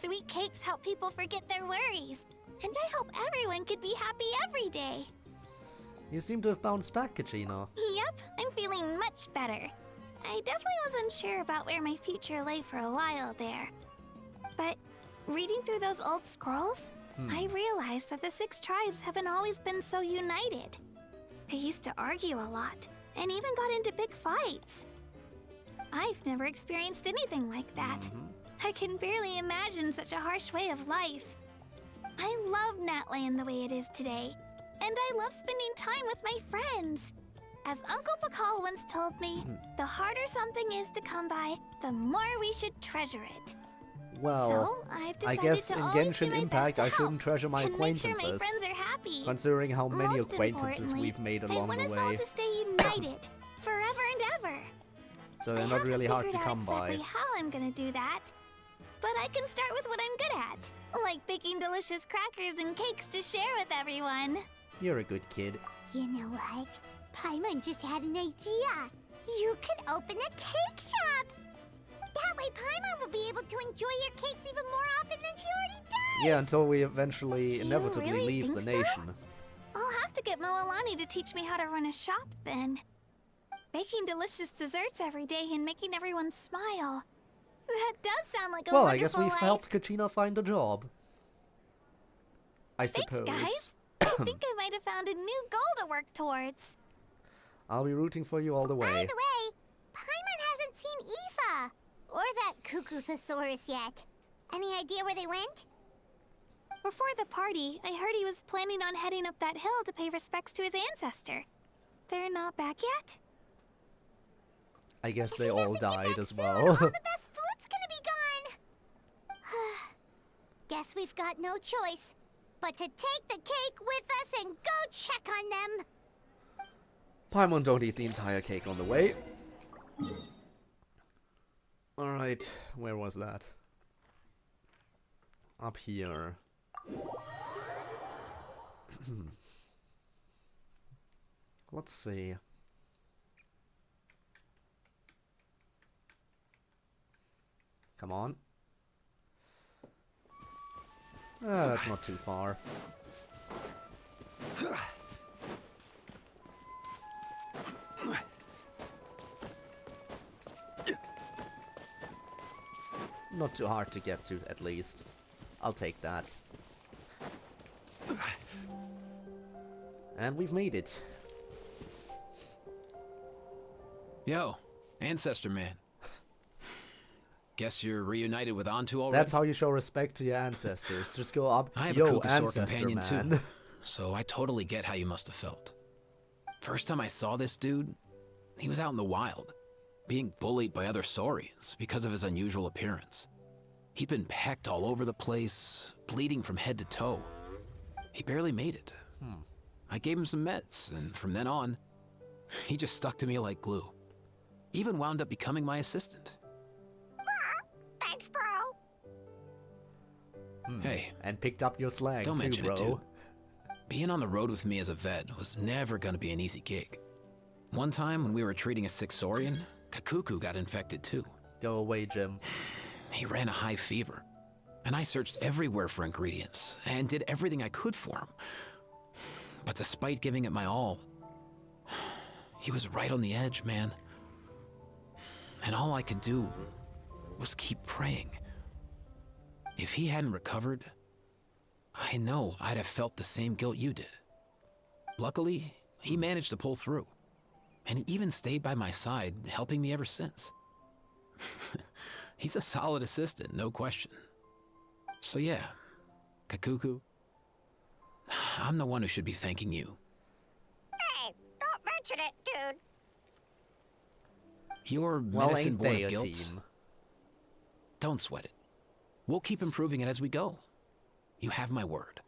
Sweet cakes help people forget their worries. And I hope everyone could be happy every day. You seem to have bounced back, Kachina. Yep, I'm feeling much better. I definitely wasn't sure about where my future lay for a while there. But reading through those old scrolls, I realized that the 6 tribes haven't always been so united. They used to argue a lot, and even got into big fights. I've never experienced anything like that. I can barely imagine such a harsh way of life. I love Natlan the way it is today, and I love spending time with my friends. As Uncle Pakal once told me, the harder something is to come by, the more we should treasure it. Well, So, I've I decided guess to in always do Genshin my Impact best I to shouldn't help treasure my and make sure acquaintances. my friends are happy. Considering how many Most acquaintances importantly, we've made I along want the us all way. to stay united, forever and ever. So they're I not really haven't hard to figured out come by. exactly how I'm gonna do that. But I can start with what I'm good at, like baking delicious crackers and cakes to share with everyone. You're a good kid. You know what? Paimon just had an idea. You could open a cake shop. That way Paimon will be able to enjoy your cakes even more often than she already does. Yeah, until we eventually inevitably really leave the think so? nation. I'll have to get Moalani to teach me how to run a shop then. Baking delicious desserts every day and making everyone smile. That does sound like a Well, wonderful I guess we've life. helped Kachina find a job. I suppose. Thanks, guys. I think I might have found a new goal to work towards. I'll be rooting for you all the way. By the way, Paimon hasn't seen Aoife or that cuckoo thesaurus yet. Any idea where they went? Before the party, I heard he was planning on heading up that hill to pay respects to his ancestor. They're not back yet? I guess they all died as well. All the best food's gonna be gone. Guess we've got no choice but to take the cake with us and go check on them. Paimon, don't eat the entire cake on the way. Alright, where was that? Up here. Let's see. Come on. Ah, that's not too far. Not too hard to get to, at least. I'll take that. And we've made it. Yo, Ancestor Man. Guess you're reunited with Antu already? That's how you show respect to your ancestors. Just go up, I have yo, a Kukasaur ancestor companion man. too, so I totally get how you must have felt. First time I saw this dude, he was out in the wild, being bullied by other Saurians because of his unusual appearance. He'd been pecked all over the place, bleeding from head to toe. He barely made it. I gave him some meds, and from then on, he just stuck to me like glue. Even wound up becoming my assistant. Thanks, bro. Hey. And picked up your slang Don't too, mention bro. it, dude. Being on the road with me as a vet was never gonna be an easy gig. One time when we were treating a sick Saurian, Kakuku got infected too. Go away, Jim. He ran a high fever, and I searched everywhere for ingredients and did everything I could for him. But despite giving it my all, he was right on the edge, man. And all I could do was keep praying. If he hadn't recovered, I know I'd have felt the same guilt you did. Luckily, he managed to pull through, and he even stayed by my side, helping me ever since. He's a solid assistant, no question. So yeah, Kakuku, I'm the one who should be thanking you. Hey, don't mention it, dude. Your Well, medicine ain't born they of a guilt? team? Don't sweat it. We'll keep improving it as we go. You have my word.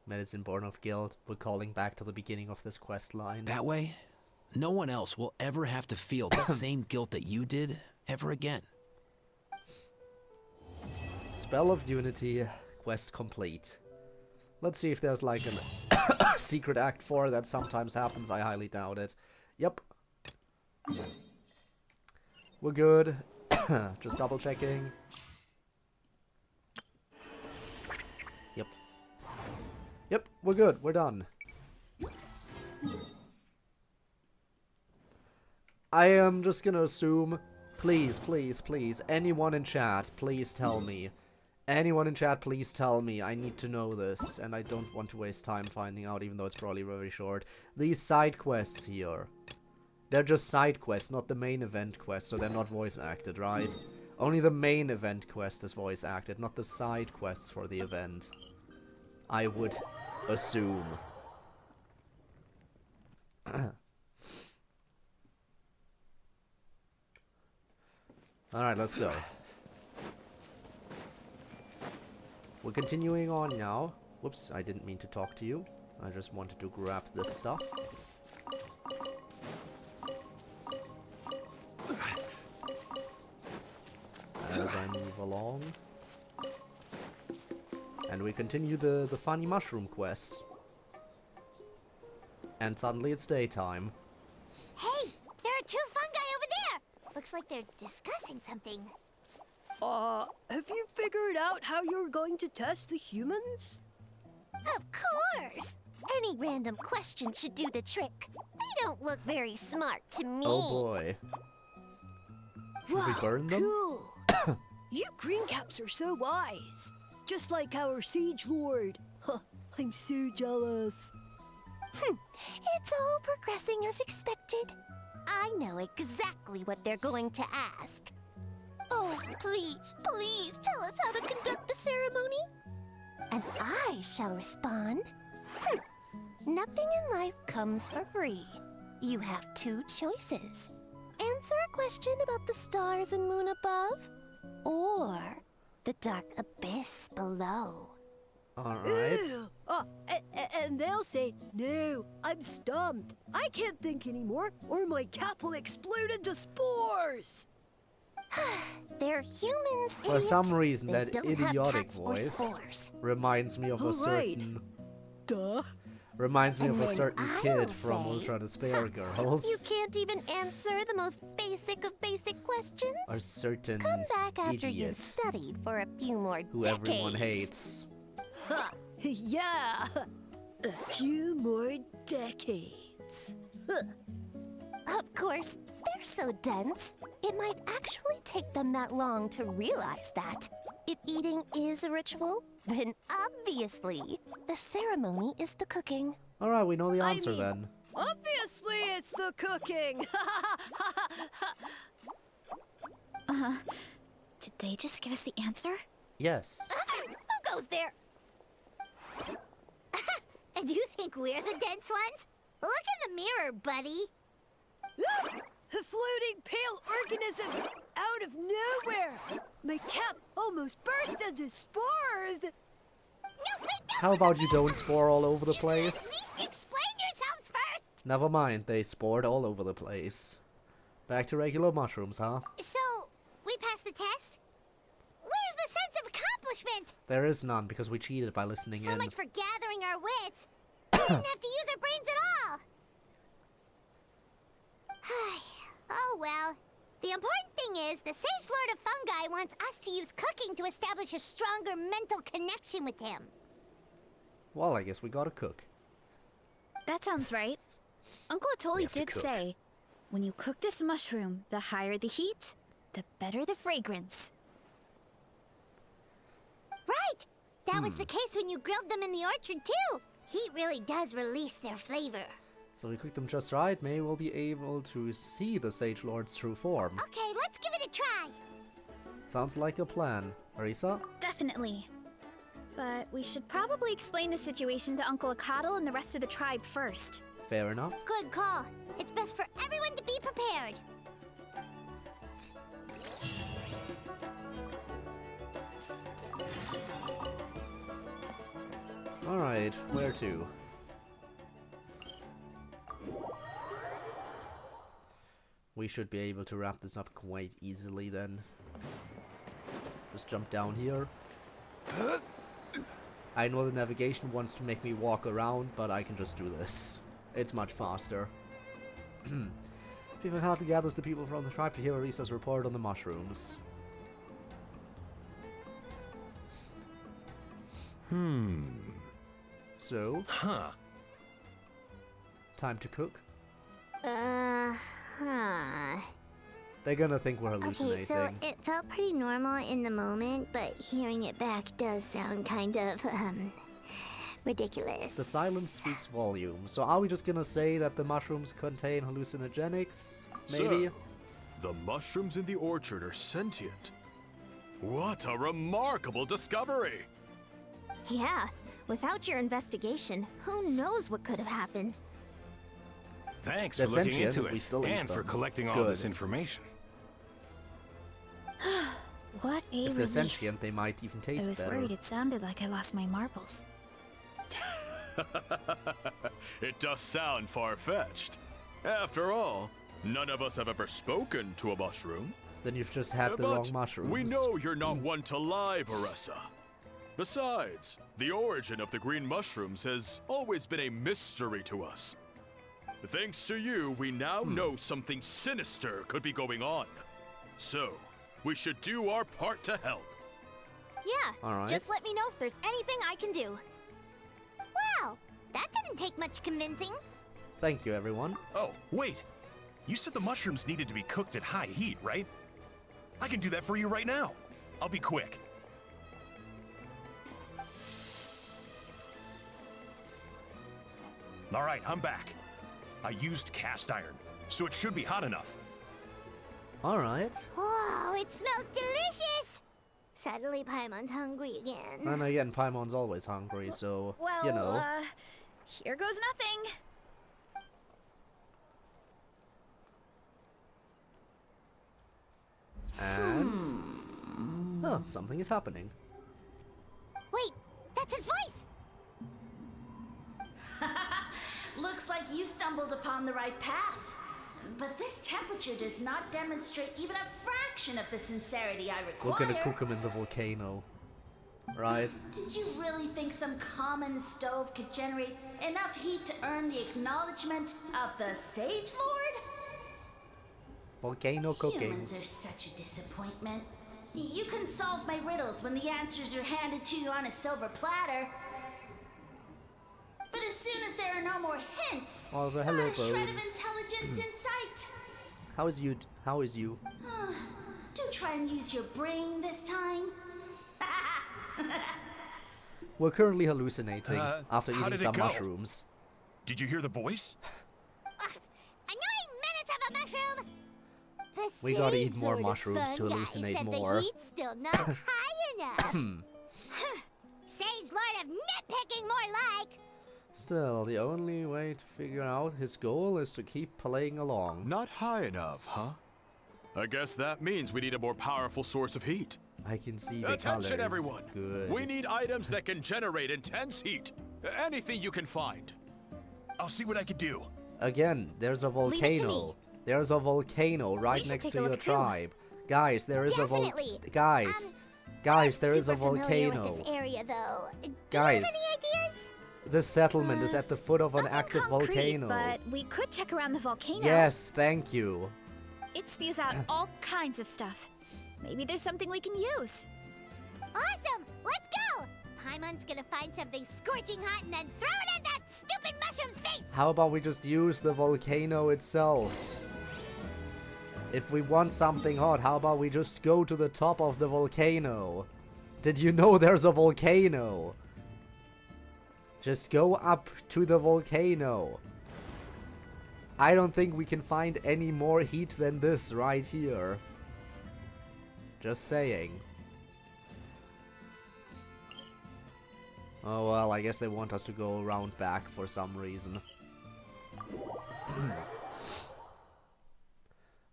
Medicine born of guilt. We're calling back to the beginning of this quest line. That way, no one else will ever have to feel the same guilt that you did ever again. Spell of Unity, quest complete. Let's see if there's like an secret act 4 that sometimes happens. I highly doubt it. Yep. We're good. Just double checking. Yep. Yep, we're good. We're done. I am just gonna assume, please, please, please, anyone in chat, please tell me. Anyone in chat, please tell me. I need to know this, and I don't want to waste time finding out, even though it's probably very short. These side quests here. They're just side quests, not the main event quest, so they're not voice acted, right? Only the main event quest is voice acted, not the side quests for the event. I would assume. Alright, let's go. We're continuing on now. Whoops, I didn't mean to talk to you. I just wanted to grab this stuff. As I move along. And we continue the funny mushroom quest. And suddenly it's daytime. Hey, there are two fungi over there. Looks like they're discussing something. Have you figured out how you're going to test the humans? Of course. Any random question should do the trick. They don't look very smart to me. Oh boy. Should we burn them? Cool. You green caps are so wise. Just like our Siege Lord. Huh, I'm so jealous. It's all progressing as expected. I know exactly what they're going to ask. Oh, please, please tell us how to conduct the ceremony. And I shall respond. Nothing in life comes for free. You have two choices. Answer a question about the stars and moon above, or the dark abyss below. Alright. And they'll say, no, I'm stumped. I can't think anymore, or my cap will explode into spores. They're humans. For some reason, They that don't have idiotic caps or voice spores. reminds me of a certain... Duh. Reminds me And of a then certain I'll kid from say, Ultra Despair You Girls. can't even answer the most basic of basic questions. A certain Come back after you've idiot studied for a few more who decades. everyone hates. Ha! Yeah! A few more decades. Of course, they're so dense, it might actually take them that long to realize that. If eating is a ritual, then obviously the ceremony is the cooking. Alright, we know the answer mean, then. Obviously, it's the cooking. Did they just give us the answer? Yes. Who goes there? Do you think we're the dense ones? Look in the mirror, buddy. A floating pale organism out of nowhere. My cap almost burst into spores. No, wait, How about you don't spore all over the place? at least explain yourselves first. Never mind, they spored all over the place. Back to regular mushrooms, huh? So, we passed the test? Where's the sense of accomplishment? There is none because we cheated by listening So in. much for gathering our wits. We didn't have to use our brains at all. Oh well. The important thing is, the Sage Lord of Fungi wants us to use cooking to establish a stronger mental connection with him. Well, I guess we gotta cook. That sounds right. Uncle Atoli did say, when you cook this mushroom, the higher the heat, the better the fragrance. Right! That was the case when you grilled them in the orchard too. Heat really does release their flavor. So we cook them just right, maybe we'll be able to see the Sage Lord's true form. Okay, let's give it a try. Sounds like a plan. Arisa? Definitely. But we should probably explain the situation to Uncle Akadal and the rest of the tribe first. Fair enough. Good call. It's best for everyone to be prepared. Alright, where to? We should be able to wrap this up quite easily then. Just jump down here. I know the navigation wants to make me walk around, but I can just do this. It's much faster. Chief Akadal gathers the people from the tribe to hear Arisa's report on the mushrooms. So? Time to cook? They're gonna think we're hallucinating. Okay, so it felt pretty normal in the moment, but hearing it back does sound kind of, ridiculous. The silence speaks volume. So are we just gonna say that the mushrooms contain hallucinogenics? Maybe? So, the mushrooms in the orchard are sentient. What a remarkable discovery! Yeah, without your investigation, who knows what could have happened? Thanks They're for looking sentient, into we it still eat and for them. collecting all Good. this information. What a If they're relief. sentient, they might even I taste was better. worried it sounded like I lost my marbles. It does sound far-fetched. After all, none of us have ever spoken to a mushroom. Then you've just had the But wrong mushrooms. we know you're not one to lie, Varessa. Besides, the origin of the green mushrooms has always been a mystery to us. Thanks to you, we now know something sinister could be going on. So, we should do our part to help. Yeah, Alright. just let me know if there's anything I can do. Wow, that didn't take much convincing. Thank you, everyone. Oh, wait! You said the mushrooms needed to be cooked at high heat, right? I can do that for you right now. I'll be quick. Alright, I'm back. I used cast iron, so it should be hot enough. Alright. Whoa, it smells delicious! Suddenly Paimon's hungry again. And again, Paimon's always hungry, so, Well, you know. Here goes nothing. And... Oh, something is happening. Wait, that's his voice! Looks like you stumbled upon the right path. But this temperature does not demonstrate even a fraction of the sincerity I require. We're gonna cook him in the volcano. Right? Did you really think some common stove could generate enough heat to earn the acknowledgement of the Sage Lord? Volcano cooking. Humans are such a disappointment. You can solve my riddles when the answers are handed to you on a silver platter. But as soon as there are no more hints, Also, hello, not a shred of Bones. intelligence in sight. How is you? How is you? Do try and use your brain this time. We're currently hallucinating after how eating did it some go? mushrooms. Did you hear the voice? Annoying menace of a mushroom! We gotta same eat more sort of mushrooms to fun guy hallucinate said more. The heat's still not high enough. Sage Lord of nitpicking, more like. Still, the only way to figure out his goal is to keep playing along. Not high enough, huh? I guess that means we need a more powerful source of heat. I can see the Attention, colors. everyone! Good. We need items that can generate intense heat. Anything you can find. I'll see what I can do. Again, there's a Leave it to volcano. There's a volcano right should next take to a your look too. tribe. Guys, there is Definitely. a guys, there is a Super familiar volcano. with this area, though. Do Guys, you have any ideas? this settlement is at the foot of an active volcano. But we could check around the volcano. Yes, thank you. It spews out all kinds of stuff. Maybe there's something we can use. Awesome! Let's go! Paimon's gonna find something scorching hot and then throw it in that stupid mushroom's face! How about we just use the volcano itself? If we want something hot, how about we just go to the top of the volcano? Did you know there's a volcano? Just go up to the volcano. I don't think we can find any more heat than this right here. Just saying. Oh well, I guess they want us to go around back for some reason.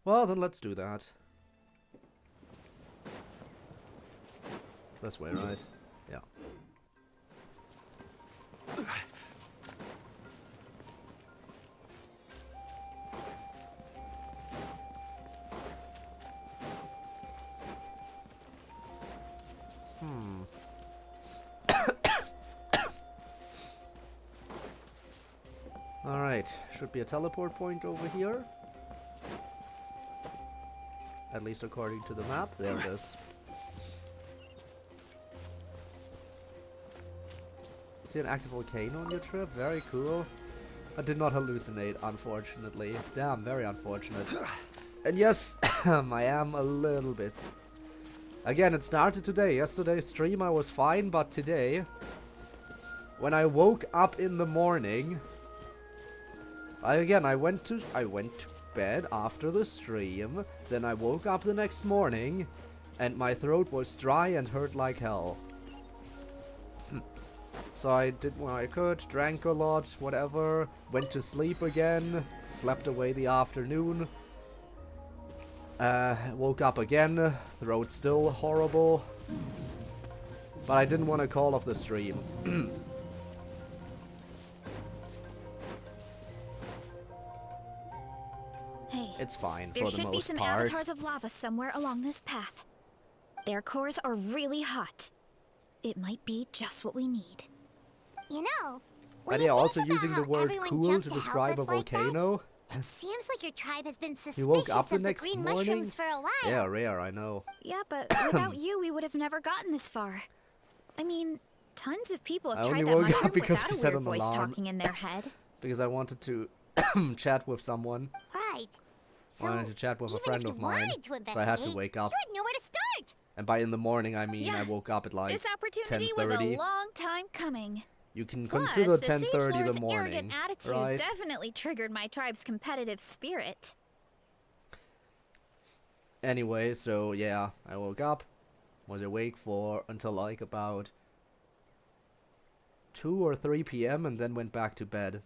Well, then let's do that. This way, right? Yeah. Alright, should be a teleport point over here. At least according to the map. There it is. See an active volcano on your trip? Very cool. I did not hallucinate, unfortunately. Damn, very unfortunate. And yes, I am a little bit. Again, it started today. Yesterday's stream I was fine, but today, when I woke up in the morning, I went to bed after the stream, then I woke up the next morning, and my throat was dry and hurt like hell. So I did what I could, drank a lot, whatever, went to sleep again, slept away the afternoon, woke up again, throat still horrible, but I didn't want to call off the stream. Hey, it's fine there for the should be most some part. avatars of lava somewhere along this path. Their cores are really hot. It might be just what we need. You know, But yeah, also using the word cool to describe a volcano. It seems like your tribe has been suspicious You woke up the of next green morning? mushrooms for a while. Yeah, rare, I know. Yeah, but without you, we would have never gotten this far. I mean, tons of people I have only tried that woke mushroom up because without I a set weird an voice alarm. talking in their head. Because I wanted to chat with someone. Right. So, Wanted to chat with a even friend if of you mine. wanted to So I had to investigate, wake up. You had nowhere to start. And by in the morning, I mean Yeah, I woke up at like This opportunity was a 10:30. long time coming. You can Plus, consider the Sage 10:30 Lord's the morning, arrogant attitude right? definitely triggered my tribe's competitive spirit. Anyway, so yeah, I woke up, was awake for until like about 2 or 3 p.m. and then went back to bed.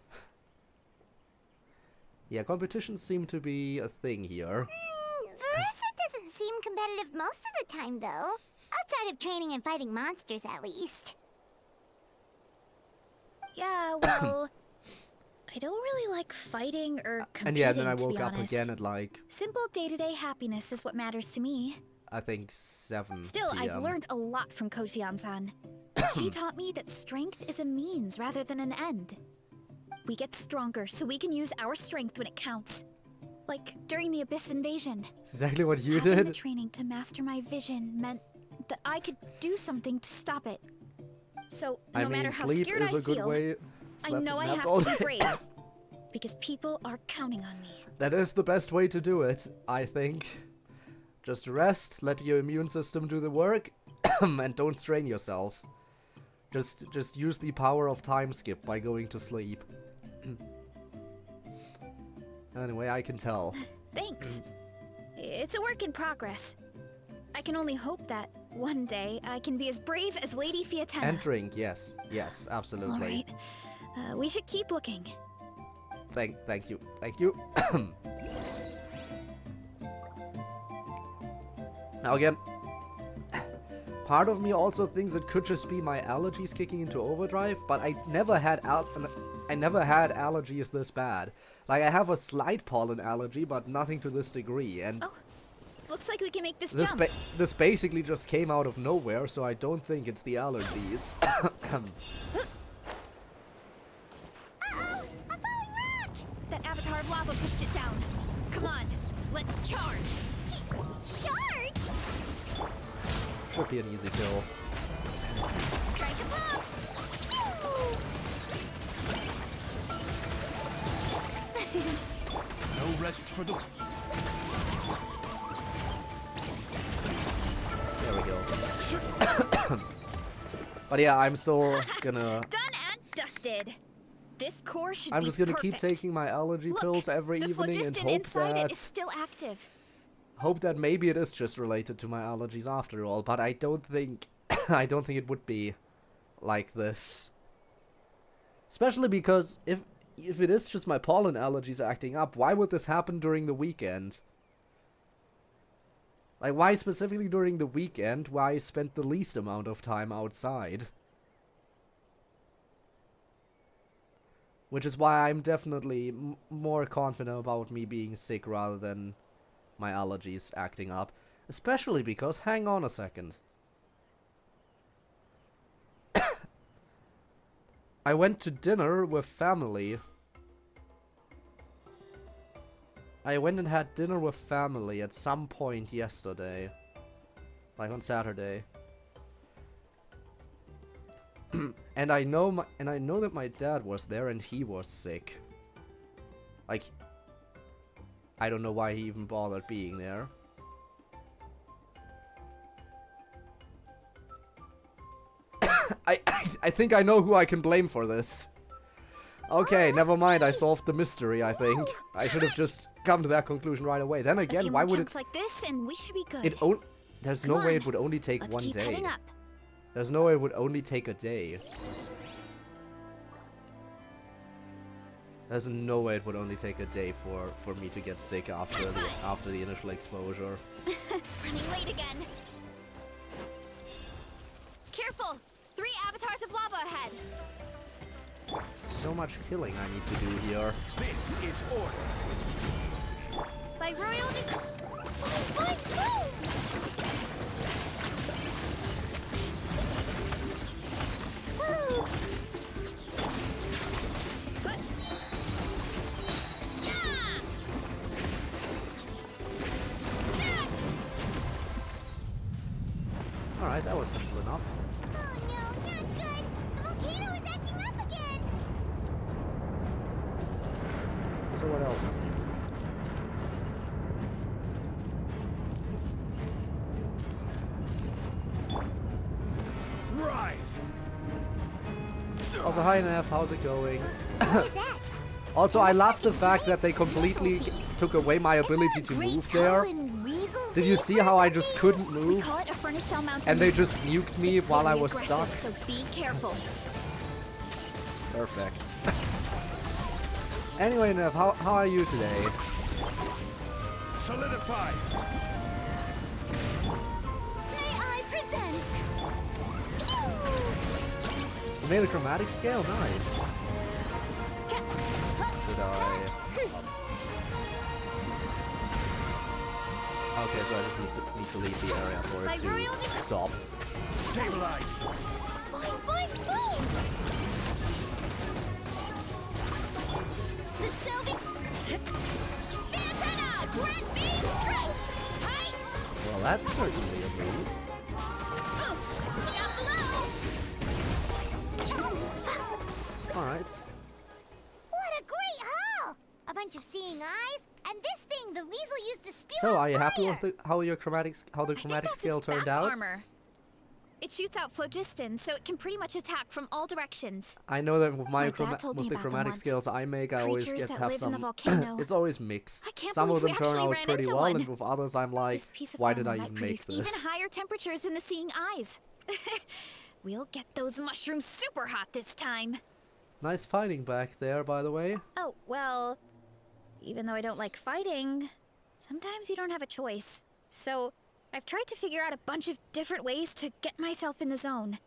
Yeah, competitions seem to be a thing here. Verissa doesn't seem competitive most of the time, though. Outside of training and fighting monsters, at least. Yeah, well, I don't really like fighting or competing, And yeah, then I to be woke up honest. again at like, Simple day-to-day happiness is what matters to me. I think 7 Still, p.m. I've learned a lot from Kojian-san. She taught me that strength is a means rather than an end. We get stronger so we can use our strength when it counts. Like during the Abyss invasion. Exactly what you Having the did. training to master my vision meant that I could do something to stop it. So, no I mean, matter how sleep scared is I a good feel, way. I Slept know and I napped have all to be day. brave. Because people are counting on me. That is the best way to do it, I think. Just rest, let your immune system do the work, and don't strain yourself. Just use the power of time skip by going to sleep. Anyway, I can tell. Thanks. It's a work in progress. I can only hope that one day I can be as brave as Lady Fiatena. And drink, yes. Yes, absolutely. All right. We should keep looking. Thank you. Thank you. Now again, part of me also thinks it could just be my allergies kicking into overdrive, but I never had allergies this bad. Like, I have a slight pollen allergy, but nothing to this degree, and Looks like we can make this jump. this basically just came out of nowhere, so I don't think it's the allergies. That avatar of lava pushed it down. Come on, let's charge. Charge? Should be an easy kill. Strike a pop. No rest for the... There we go. But yeah, I'm still gonna... Done and dusted. This core should I'm be just gonna perfect. keep taking my allergy pills every the evening and phlogiston hope inside that... it is still active. Hope that maybe it is just related to my allergies after all, but I don't think... I don't think it would be like this. Especially because if it is just my pollen allergies acting up, why would this happen during the weekend? Like, why specifically during the weekend, where I spent the least amount of time outside? Which is why I'm definitely more confident about me being sick rather than my allergies acting up. Especially because, hang on a second. I went to dinner with family. I went and had dinner with family at some point yesterday. Like on Saturday. And I know that my dad was there and he was sick. Like, I don't know why he even bothered being there. I think I know who I can blame for this. Okay, never mind, I solved the mystery, I think. I should have just come to that conclusion right away. Then again, why would it... like this and we should be good. There's no way it would only take Let's one keep day. heading up. There's no way it would only take a day. There's no way it would only take a day for me to get sick after the initial exposure. Running late again. Careful! 3 avatars of lava ahead. So much killing I need to do here. This is order. By royal Alright, that was simple enough. Oh no, not good! The volcano is acting up again! So what else is new? Rise! Also, hi Nev, how's it going? Also, I love the fact that they completely took away my ability to move there. Did you see how I just couldn't move? Call it a furnace shell mountain. And they just nuked me while I was aggressive, stuck? So be careful. Perfect. Anyway, Nev, how are you today? Solidify! May I present? You made a chromatic scale? Nice. Should I... Okay, so I just need to leave the area for it to stop. Stabilize! The Shelby Antenna! Grant me strength! Hi! Well, that's certainly a move. Alright. What a great haul! A bunch of seeing eyes, and this thing the weasel used to spew So, on are you happy fire. with how the chromatic scale turned out? Armor. It shoots out phlogiston, so it can pretty much attack from all directions. I know that with My dad told me with the about them chromatic once. scales I make, I always Creatures get to that have live in the some. volcano. It's always mixed. I can't Some of believe them we turn actually out ran pretty into well, one. and with others I'm like, This piece of why armor did I might even produce make this? even higher temperatures than the seeing eyes. We'll get those mushrooms super hot this time. Nice fighting back there, by the way. Oh, well, even though I don't like fighting, sometimes you don't have a choice. So, I've tried to figure out a bunch of different ways to get myself in the zone.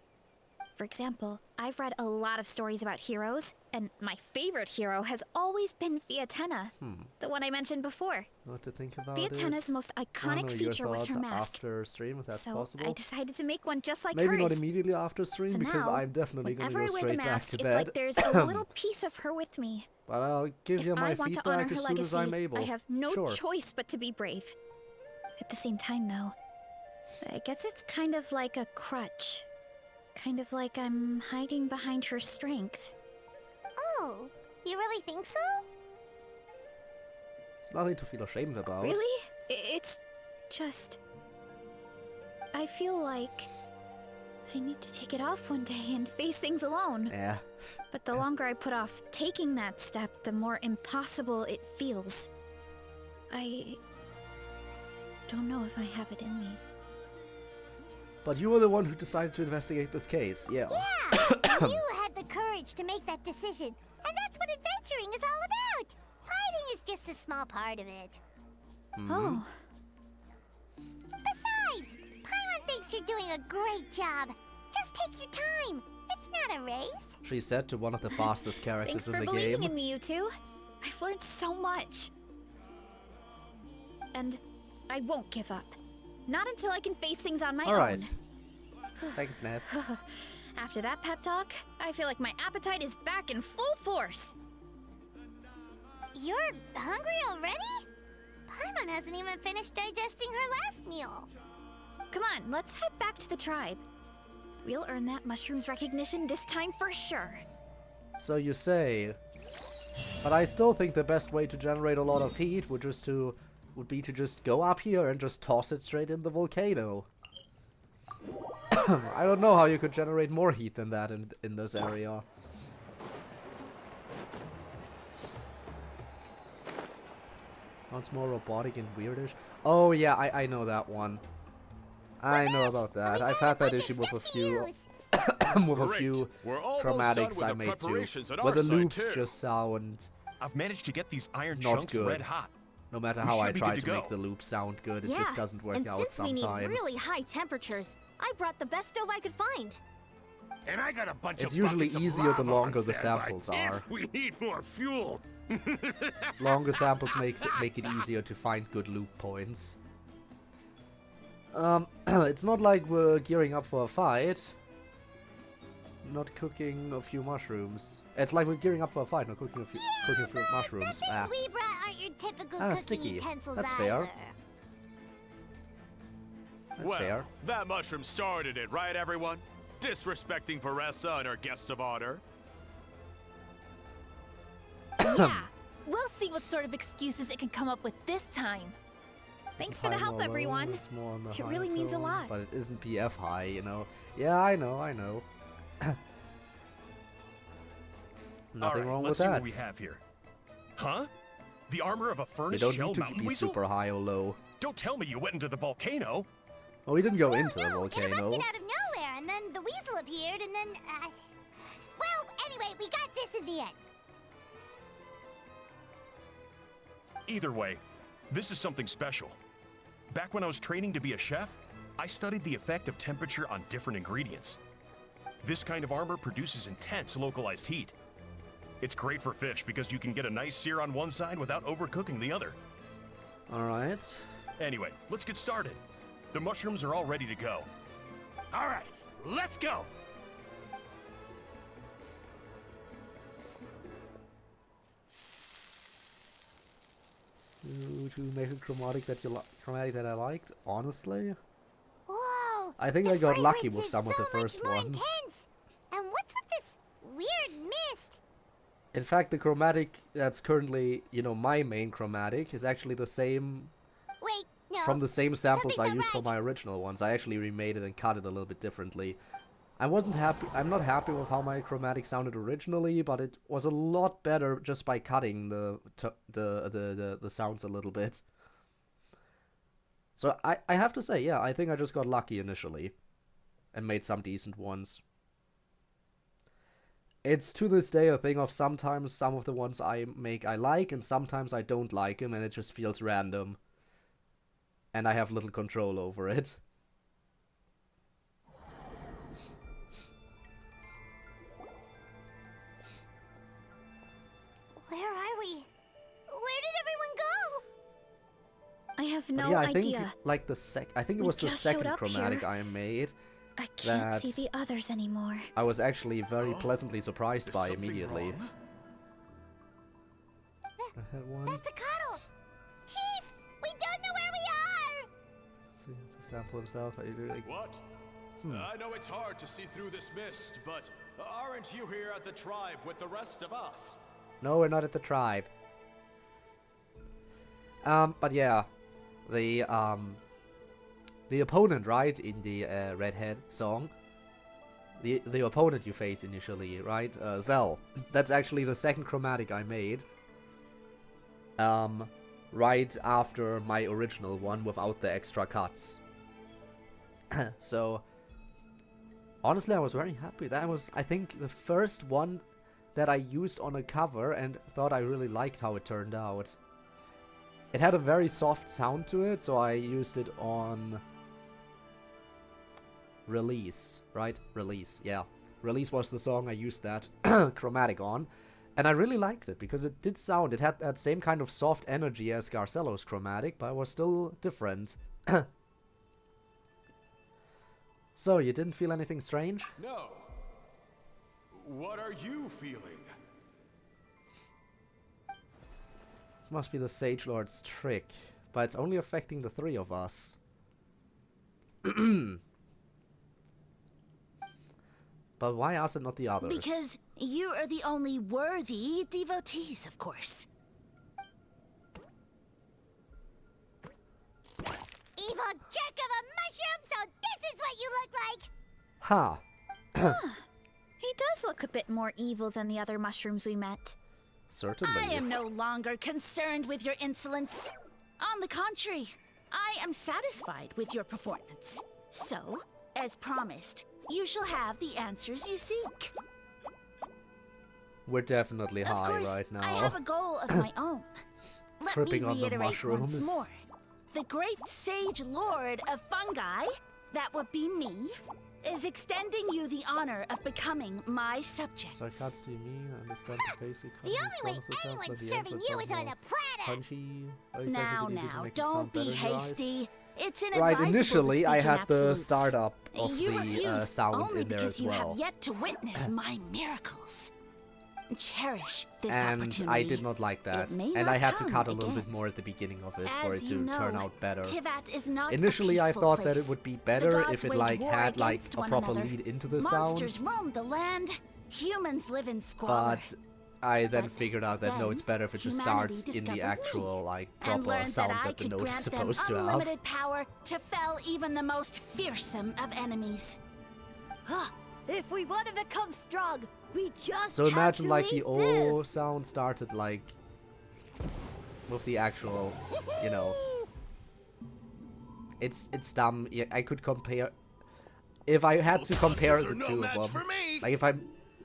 For example, I've read a lot of stories about heroes, and my favorite hero has always been Fiatenna, the one I mentioned before. What to think about Fiatenna's it? most I iconic know your feature was thoughts her mask. after stream, if that's So possible. I decided to make one just like Maybe hers. not immediately after stream, So because now, I'm definitely gonna whenever go I wear the straight back mask, to it's bed. like there's a little piece of her with me. But I'll give If you my I want to honor feedback her as soon as I'm legacy, able. I have no Sure. choice but to be brave. At the same time, though, I guess it's kind of like a crutch. Kind of like I'm hiding behind her strength. Oh, you really think so? It's nothing to feel ashamed about. Really? It's just... I feel like I need to take it off one day and face things alone. Yeah. But the longer I put off taking that step, the more impossible it feels. I don't know if I have it in me. But you were the one who decided to investigate this case, yeah. Yeah, you had the courage to make that decision. And that's what adventuring is all about. Fighting is just a small part of it. Oh. Besides, Paimon thinks you're doing a great job. Just take your time. It's not a race. She said to one of the fastest characters Thanks in for the believing game. in me, you two. I've learned so much. And I won't give up. Not until I can face things on my Alright. own. Thanks, Nev. After that pep talk, I feel like my appetite is back in full force. You're hungry already? Paimon hasn't even finished digesting her last meal. Come on, let's head back to the tribe. We'll earn that mushroom's recognition this time for sure. So you say. But I still think the best way to generate a lot of heat would be to just go up here and just toss it straight in the volcano. I don't know how you could generate more heat than that in this area. Once more robotic and weirdish. Oh yeah, I know that one. I know about that. I've had that issue with a few with a few chromatics I made too, where the loops just sound I've managed to get these iron not chunks good. red hot. No matter We how I should be try good to to make go. the loop sound good, it Yeah, just doesn't work and out since we sometimes. need really high temperatures, I brought the best stove I could find. And I got a bunch It's of usually buckets of easier the lava longer on the standby samples are. If we need more fuel. Longer samples make it easier to find good loop points. It's not like we're gearing up for a fight. Not cooking a few mushrooms. It's like we're gearing up for a fight, not cooking a few mushrooms. The things we brought aren't your typical Ah, cooking sticky. utensils That's either. fair. That's well, fair. that mushroom started it, right, everyone? Disrespecting Veressa and her guest of honor. Yeah, we'll see what sort of excuses it can come up with this time. Thanks for the help, everyone. It's more on the It high really means a tone, lot. But it isn't PF high, you know. Yeah, I know. Nothing wrong let's with see that. what we have here. Huh? The armor of a You furnace don't shell need to mountain be weasel? super high or low. Don't tell me you went into the volcano. Oh, we didn't go into the It volcano. erupted out of nowhere, and then the weasel appeared, and then, well, anyway, we got this in the end. Either way, this is something special. Back when I was training to be a chef, I studied the effect of temperature on different ingredients. This kind of armor produces intense localized heat. It's great for fish because you can get a nice sear on one side without overcooking the other. Alright. Anyway, let's get started. The mushrooms are all ready to go. All right, let's go. To make a chromatic that I liked, honestly. Whoa! I think the I got lucky fragrance with is some of the so much first more ones. intense. And what's with this weird mist? In fact, the chromatic that's currently, my main chromatic is actually the same. Wait, no, from the same samples I used for my original ones. I actually remade it and cut it a little bit differently. I'm not happy with how my chromatic sounded originally, but it was a lot better just by cutting the sounds a little bit. So I have to say, yeah, I think I just got lucky initially and made some decent ones. It's to this day a thing of sometimes some of the ones I make I like, and sometimes I don't like them, and it just feels random. And I have little control over it. Where are we? Where did everyone go? I have But no yeah, I idea. think like I think it We was the just showed second up chromatic here. I made. I can't that see the others anymore. I was actually very pleasantly surprised by immediately. I had one. That's a cuddle! Chief! We don't know where we are! See, to sample himself. What? I know it's hard to see through this mist, but aren't you here at the tribe with the rest of us? No, we're not at the tribe. But yeah, the opponent, right, in the Redhead song, the opponent you face initially, right, Zell, that's actually the second chromatic I made, right after my original one without the extra cuts. So, honestly, I was very happy. That was, I think, the first one that I used on a cover and thought I really liked how it turned out. It had a very soft sound to it, so I used it on Release, right? Release, yeah. Release was the song I used that chromatic on, and I really liked it because it did sound, it had that same kind of soft energy as Garcello's chromatic, but it was still different. So, you didn't feel anything strange? No. What are you feeling? This must be the Sage Lord's trick, but it's only affecting the three of us. But why us and not the others? Because you are the only worthy devotees, of course. Evil jerk of a mushroom, so this is what you look like! Ha! He does look a bit more evil than the other mushrooms we met. Certainly. I am no longer concerned with your insolence. On the contrary, I am satisfied with your performance. So, as promised, you shall have the answers you seek. We're definitely Of high course, right now. I have a goal of my own. Let Tripping me on the reiterate mushrooms. once more. The great sage lord of fungi, that would be me, is extending you the honor of becoming my subject. Sarkats to me, I understand the basic The only way anyone's serving you is on a platter! Punchy. What exactly Now, did you do to now, make it sound don't better be in your eyes? hasty. It's Right, inadvisable initially to I speak in had the absolutes. startup of You the refuse sound only in there because as you well. have yet to witness my miracles. Cherish this And opportunity. I did not like that. It may And not I had to come cut a little again. bit more at the beginning of it for As it you to know, turn out better. Tivat is not a Initially I peaceful thought that place. it would be The better gods if it wage like war had like against a one proper another. lead into the Monsters sound. roam the land. Humans live in squalor. But I then figured out that no, then it's better if it just humanity starts in the discovered actual like and proper learned sound that I that the could note is grant them supposed to have. unlimited power to fell even the most fearsome of enemies. If we want to become strong, we just So have imagine to like the eat O this. sound started like with the actual, you know. It's dumb. Yeah, I could compare. If I had to compare the two of them, like if I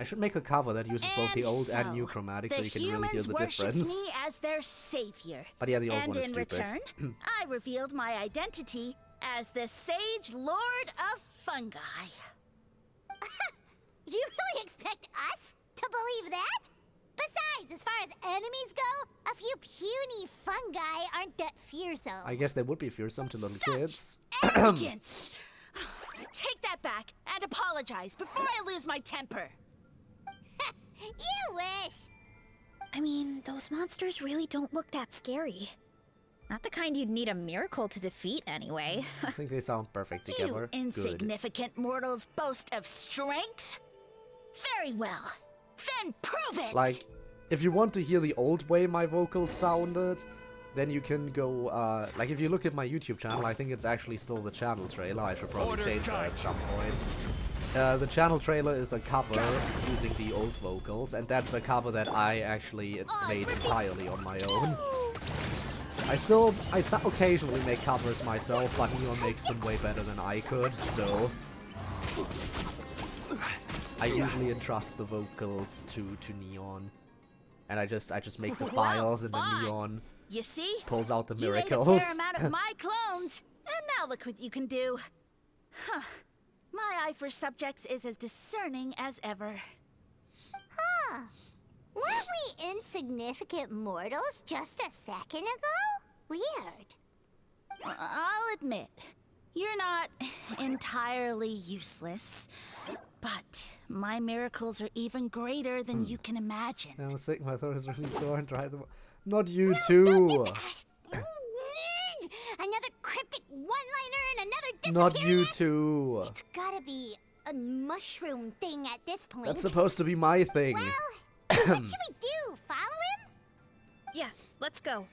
should make a cover that uses both the old and new chromatic, so you can really hear the difference. Me as their savior. But yeah, the old and one is in stupid. return, I revealed my identity as the Sage Lord of Fungi. You really expect us to believe that? Besides, as far as enemies go, a few puny fungi aren't that fearsome. I guess they would be fearsome to little kids. Arrogance! Take that back and apologize before I lose my temper. You wish. I mean, those monsters really don't look that scary. Not the kind you'd need a miracle to defeat anyway. I think they sound perfect together. You Good. insignificant mortals boast of strength? Very well. Then prove it! Like, if you want to hear the old way my vocals sounded, then you can go, like if you look at my YouTube channel, I think it's actually still the channel trailer. I should probably change that at some point. The channel trailer is a cover using the old vocals, and that's a cover that I actually made entirely on my own. I occasionally make covers myself, but Neon makes them way better than I could, so I usually entrust the vocals to Neon, and I just make the files, and then Neon You see? pulls out the You miracles. ate a fair amount of my clones, and now look what you can do. Huh. My eye for subjects is as discerning as ever. Huh. Weren't we insignificant mortals just a second ago? Weird. I'll admit, you're not entirely useless, but my miracles are even greater than you can imagine. I was sick, my throat is really sore and dry. Not you too. Another cryptic one-liner and another disappearing. Not you too. It's gotta be a mushroom thing at this point. That's supposed to be my thing. Well, what should we do? Follow him? Yeah, let's go.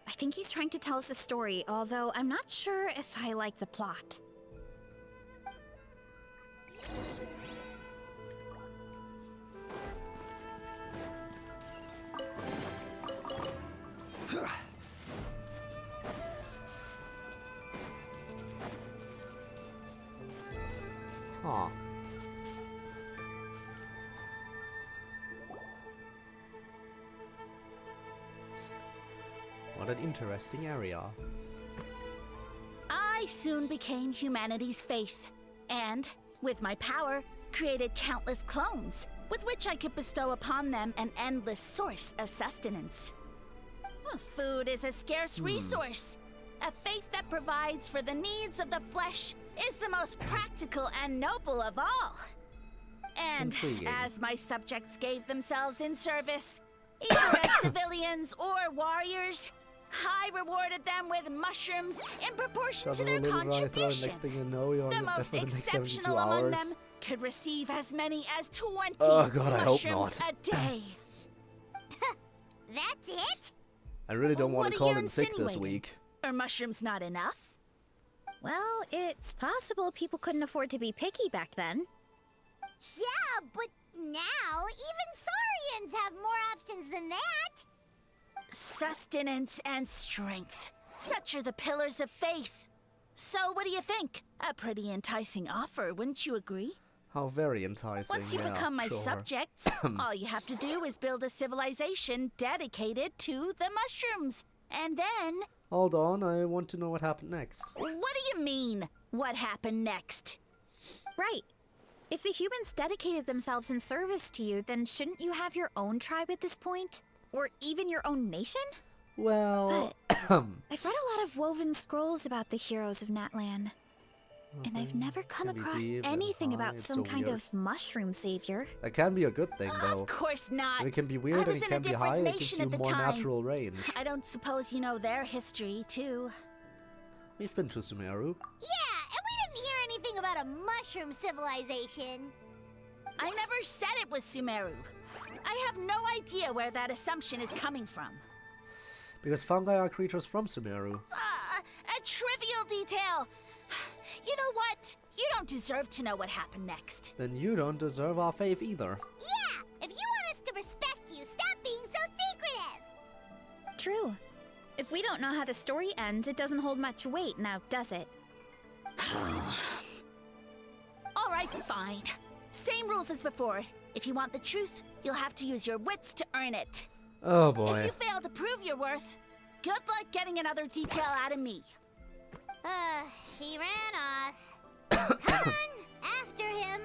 I think he's trying to tell us a story, although I'm not sure if I like the plot. Huh. What an interesting area. I soon became humanity's faith, and, with my power, created countless clones, with which I could bestow upon them an endless source of sustenance. Food is a scarce resource. A faith that provides for the needs of the flesh is the most practical and noble of all. And as my subjects gave themselves in service, either as civilians or warriors, I rewarded them with mushrooms in proportion to their contribution. Next thing you know, you're The on most the next 72 exceptional among them hours. could receive as many as 20 Oh God, I hope mushrooms not. a day. That's it? I really don't want What to are call you in sick this insinuating? week. Are mushrooms not enough? Well, it's possible people couldn't afford to be picky back then. Yeah, but now even Saurians have more options than that. Sustenance and strength. Such are the pillars of faith. So what do you think? A pretty enticing offer, wouldn't you agree? How very enticing. Once you yeah, become my sure. subjects, all you have to do is build a civilization dedicated to the mushrooms. And then... Hold on, I want to know what happened next. What do you mean, what happened next? Right. If the humans dedicated themselves in service to you, then shouldn't you have your own tribe at this point? Or even your own nation? Well... I've read a lot of woven scrolls about the heroes of Natlan. And I've never come can be across deep and anything high, about it's some so kind weird. of mushroom savior. That can be a good thing, though. Of course not. It can be I weird and was it in can a be different high, it gives nation you at the more time. natural range. I don't suppose you know their history, too. We've been to Sumeru. Yeah, and we didn't hear anything about a mushroom civilization. I never said it was Sumeru. I have no idea where that assumption is coming from. Because fungi are creatures from Sumeru. A trivial detail. You know what? You don't deserve to know what happened next. Then you don't deserve our faith either. Yeah, if you want us to respect you, stop being so secretive. True. If we don't know how the story ends, it doesn't hold much weight now, does it? All right, fine. Same rules as before. If you want the truth, you'll have to use your wits to earn it. Oh boy. If you fail to prove your worth, good luck getting another detail out of me. He ran off. Come on, after him.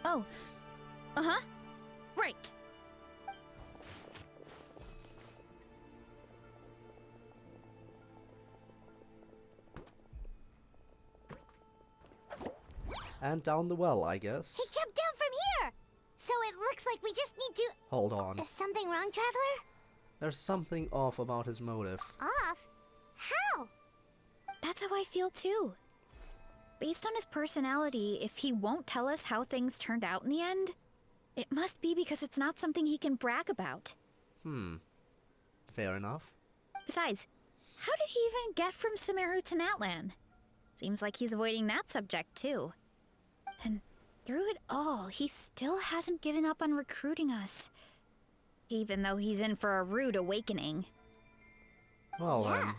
Oh. Uh-huh. Right. And down the well, I guess. He jumped down from here. So it looks like we just need to... Hold on. Is something wrong, Traveler? There's something off about his motive. Off? How? That's how I feel too. Based on his personality, if he won't tell us how things turned out in the end, it must be because it's not something he can brag about. Fair enough. Besides, how did he even get from Sumeru to Natlan? Seems like he's avoiding that subject too. And through it all, he still hasn't given up on recruiting us. Even though he's in for a rude awakening. Well,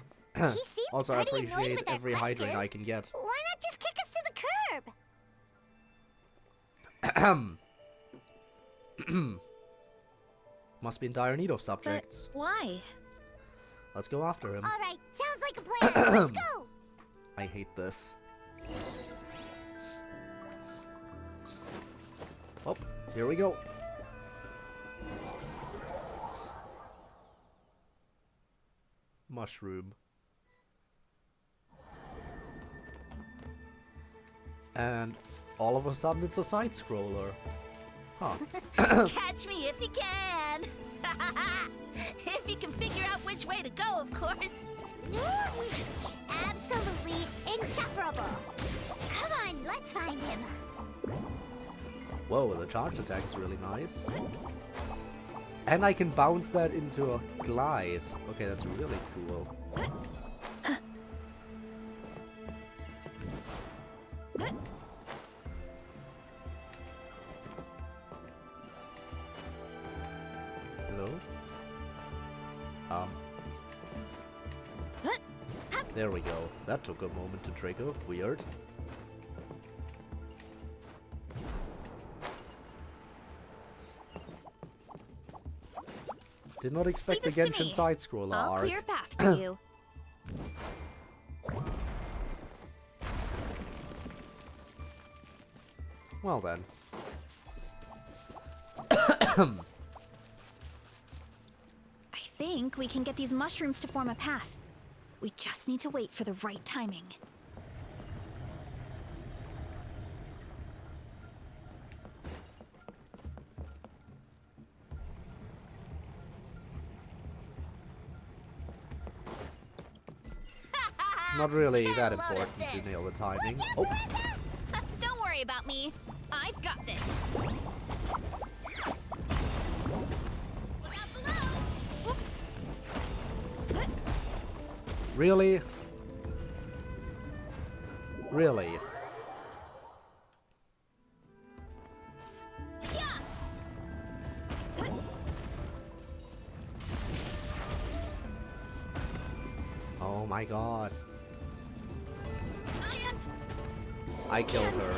also I appreciate every hydrant I can get. Why not just kick us to the curb? Must be in dire need of subjects. But why? Let's go after him. All right, sounds like a plan. Let's go. I hate this. Oh, here we go. Mushroom. And all of a sudden it's a side scroller. Huh. Catch me if you can. If you can figure out which way to go, of course. Absolutely insufferable. Come on, let's find him. Whoa, the charge attack is really nice. And I can bounce that into a glide. Okay, that's really cool. Hello? There we go. That took a moment to trigger. Weird. Did not expect the Genshin side-scroller arc. I'll clear a path for you. Well then. I think we can get these mushrooms to form a path. We just need to wait for the right timing. Not really that important to nail the timing. Oh! Don't worry about me. I've got this. Really? Really? Oh my god. I killed her.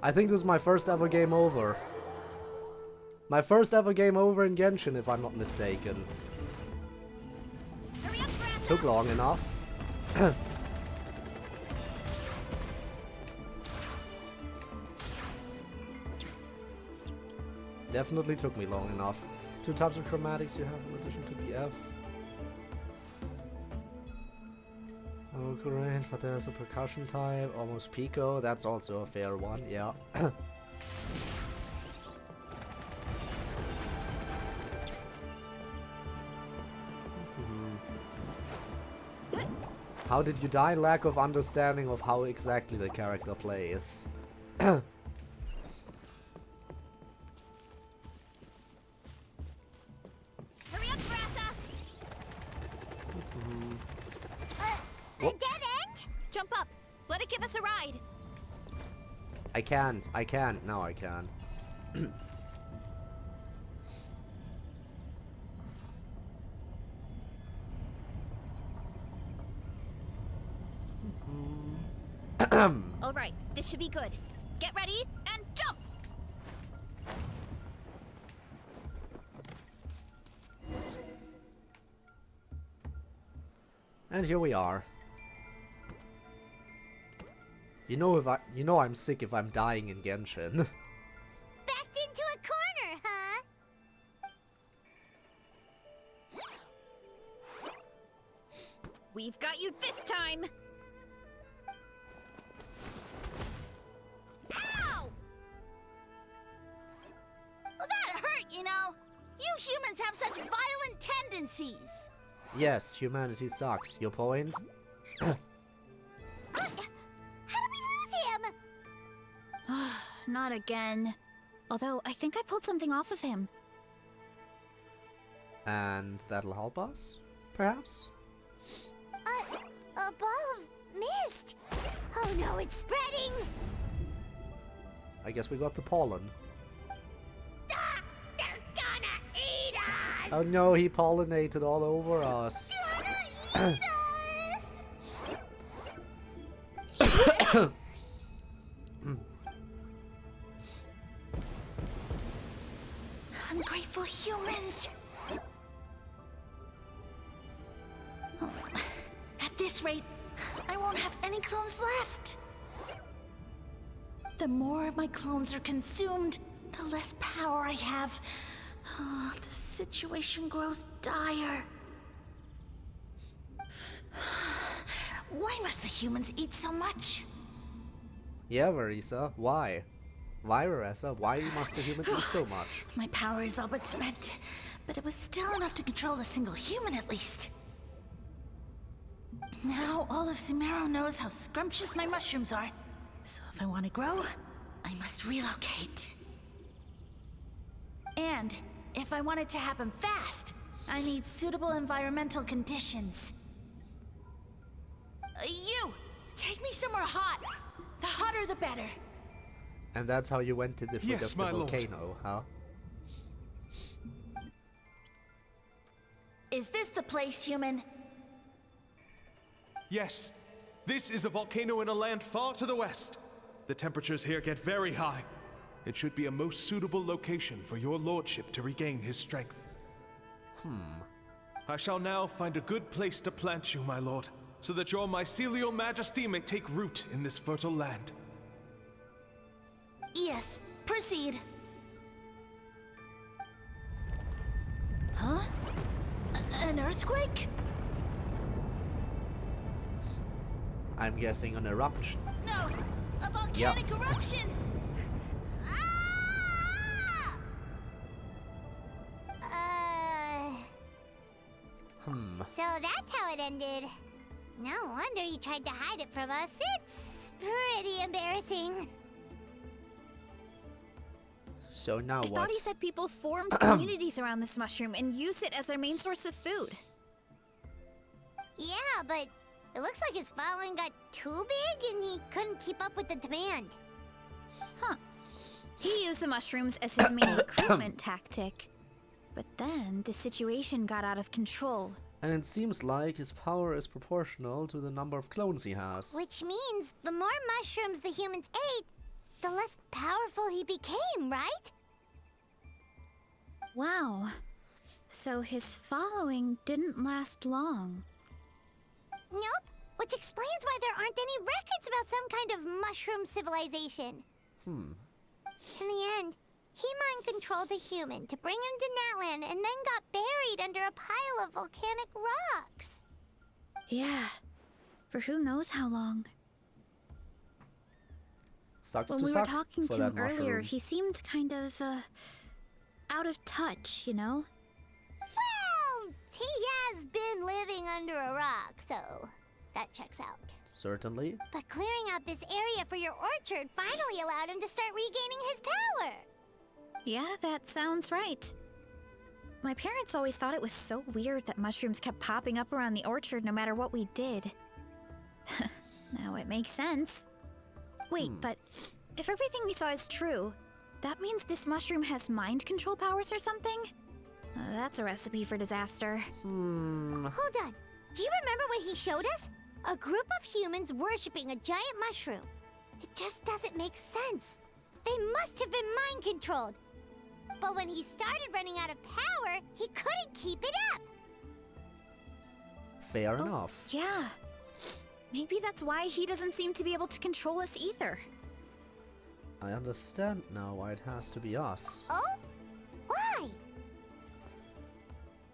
I think this is my first ever game over. My first ever game over in Genshin, if I'm not mistaken. Took long enough. Definitely took me long enough. 2 types of chromatics you have in addition to BF. Local range, but there's a percussion type, almost Pico. That's also a fair one, yeah. How did you die? Lack of understanding of how exactly the character plays. Hurry up, Brassa! Dead end? Jump up. Let it give us a ride. I can't. I can't. Now I can. All right, this should be good. Get ready and jump! And here we are. You know I'm sick if I'm dying in Genshin. Backed into a corner, huh? We've got you this time! Ow! Well, that hurt, you know. You humans have such violent tendencies. Yes, humanity sucks. Your point? How did we lose him? Not again. Although, I think I pulled something off of him. And that'll help us, perhaps? A ball of mist! Oh no, it's spreading! I guess we got the pollen. Ah, they're gonna eat us! Oh no, he pollinated all over us. Ungrateful humans! At this rate, I won't have any clones left. The more my clones are consumed, the less power I have. Oh, the situation grows dire. Why must the humans eat so much? Yeah, Verisa, why? Why, Verisa? Why must the humans eat so much? My power is all but spent, but it was still enough to control a single human at least. Now all of Sumeru knows how scrumptious my mushrooms are. So if I want to grow, I must relocate. And if I want it to happen fast, I need suitable environmental conditions. You! Take me somewhere hot! The hotter the better! And that's how you went to the foot Yes, of the my lord. volcano, huh? Is this the place, human? Yes. This is a volcano in a land far to the west. The temperatures here get very high. It should be a most suitable location for your lordship to regain his strength. I shall now find a good place to plant you, my lord, so that your mycelial majesty may take root in this fertile land. Yes, proceed. Huh? An earthquake? I'm guessing an eruption. No, a volcanic eruption! So that's how it ended. No wonder he tried to hide it from us. It's pretty embarrassing. So now I what? thought he said people formed communities around this mushroom and used it as their main source of food. Yeah, but it looks like his following got too big and he couldn't keep up with the demand. Huh. He used the mushrooms as his main recruitment tactic. But then the situation got out of control. And it seems like his power is proportional to the number of clones he has. Which means the more mushrooms the humans ate, the less powerful he became, right? Wow. So his following didn't last long. Nope, which explains why there aren't any records about some kind of mushroom civilization. In the end, he mind-controlled a human to bring him to Natlan and then got buried under a pile of volcanic rocks. Yeah. For who knows how long. Sucks When to we were suck talking for to that him earlier, mushroom. he seemed kind of, out of touch, you know? Well, he has been living under a rock, so that checks out. Certainly. But clearing out this area for your orchard finally allowed him to start regaining his power. Yeah, that sounds right. My parents always thought it was so weird that mushrooms kept popping up around the orchard no matter what we did. Now it makes sense. Wait, but if everything we saw is true, that means this mushroom has mind control powers or something? That's a recipe for disaster. Hold on. Do you remember what he showed us? A group of humans worshipping a giant mushroom. It just doesn't make sense. They must have been mind-controlled. But when he started running out of power, he couldn't keep it up. Fair enough. Yeah. Maybe that's why he doesn't seem to be able to control us either. I understand now why it has to be us. Oh? Why?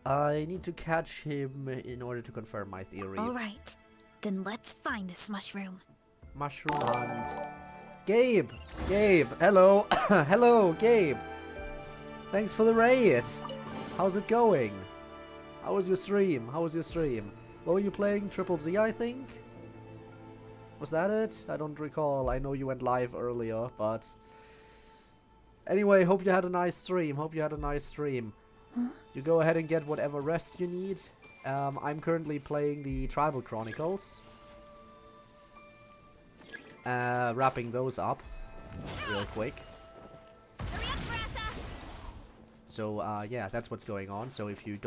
I need to catch him in order to confirm my theory. Alright. Then let's find this mushroom. Mushroom hunt. Gabe! Gabe! Hello! Hello, Gabe! Thanks for the raid! How's it going? How was your stream? How was your stream? What were you playing? Triple Z, I think? Was that it? I don't recall. I know you went live earlier, but... Anyway, hope you had a nice stream. Hope you had a nice stream. You go ahead and get whatever rest you need. I'm currently playing the Tribal Chronicles. Wrapping those up real quick. So yeah, that's what's going on. So if you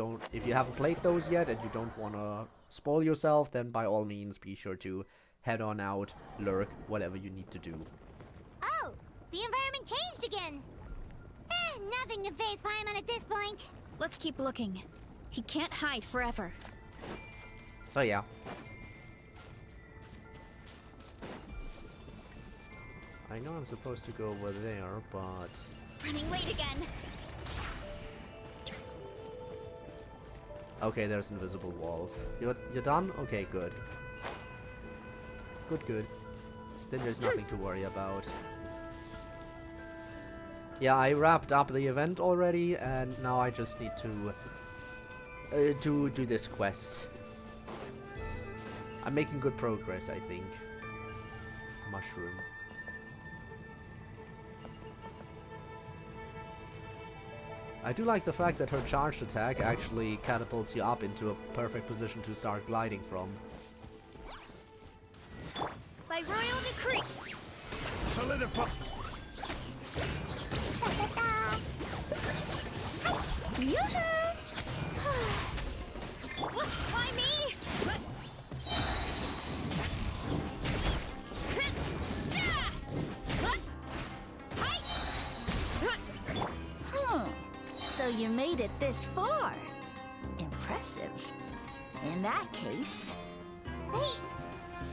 haven't played those yet and you don't want to spoil yourself, then by all means be sure to head on out, lurk, whatever you need to do. Oh, the environment changed again. Nothing can phase Paimon at this point. Let's keep looking. He can't hide forever. So yeah. I know I'm supposed to go over there, but... Running late again. Okay, there's invisible walls. You're done? Okay, good. Good. Then there's nothing to worry about. Yeah, I wrapped up the event already, and now I just need to do this quest. I'm making good progress, I think. Mushroom. I do like the fact that her charged attack actually catapults you up into a perfect position to start gliding from. By royal decree. Solidify. Why me? So you made it this far. Impressive. In that case...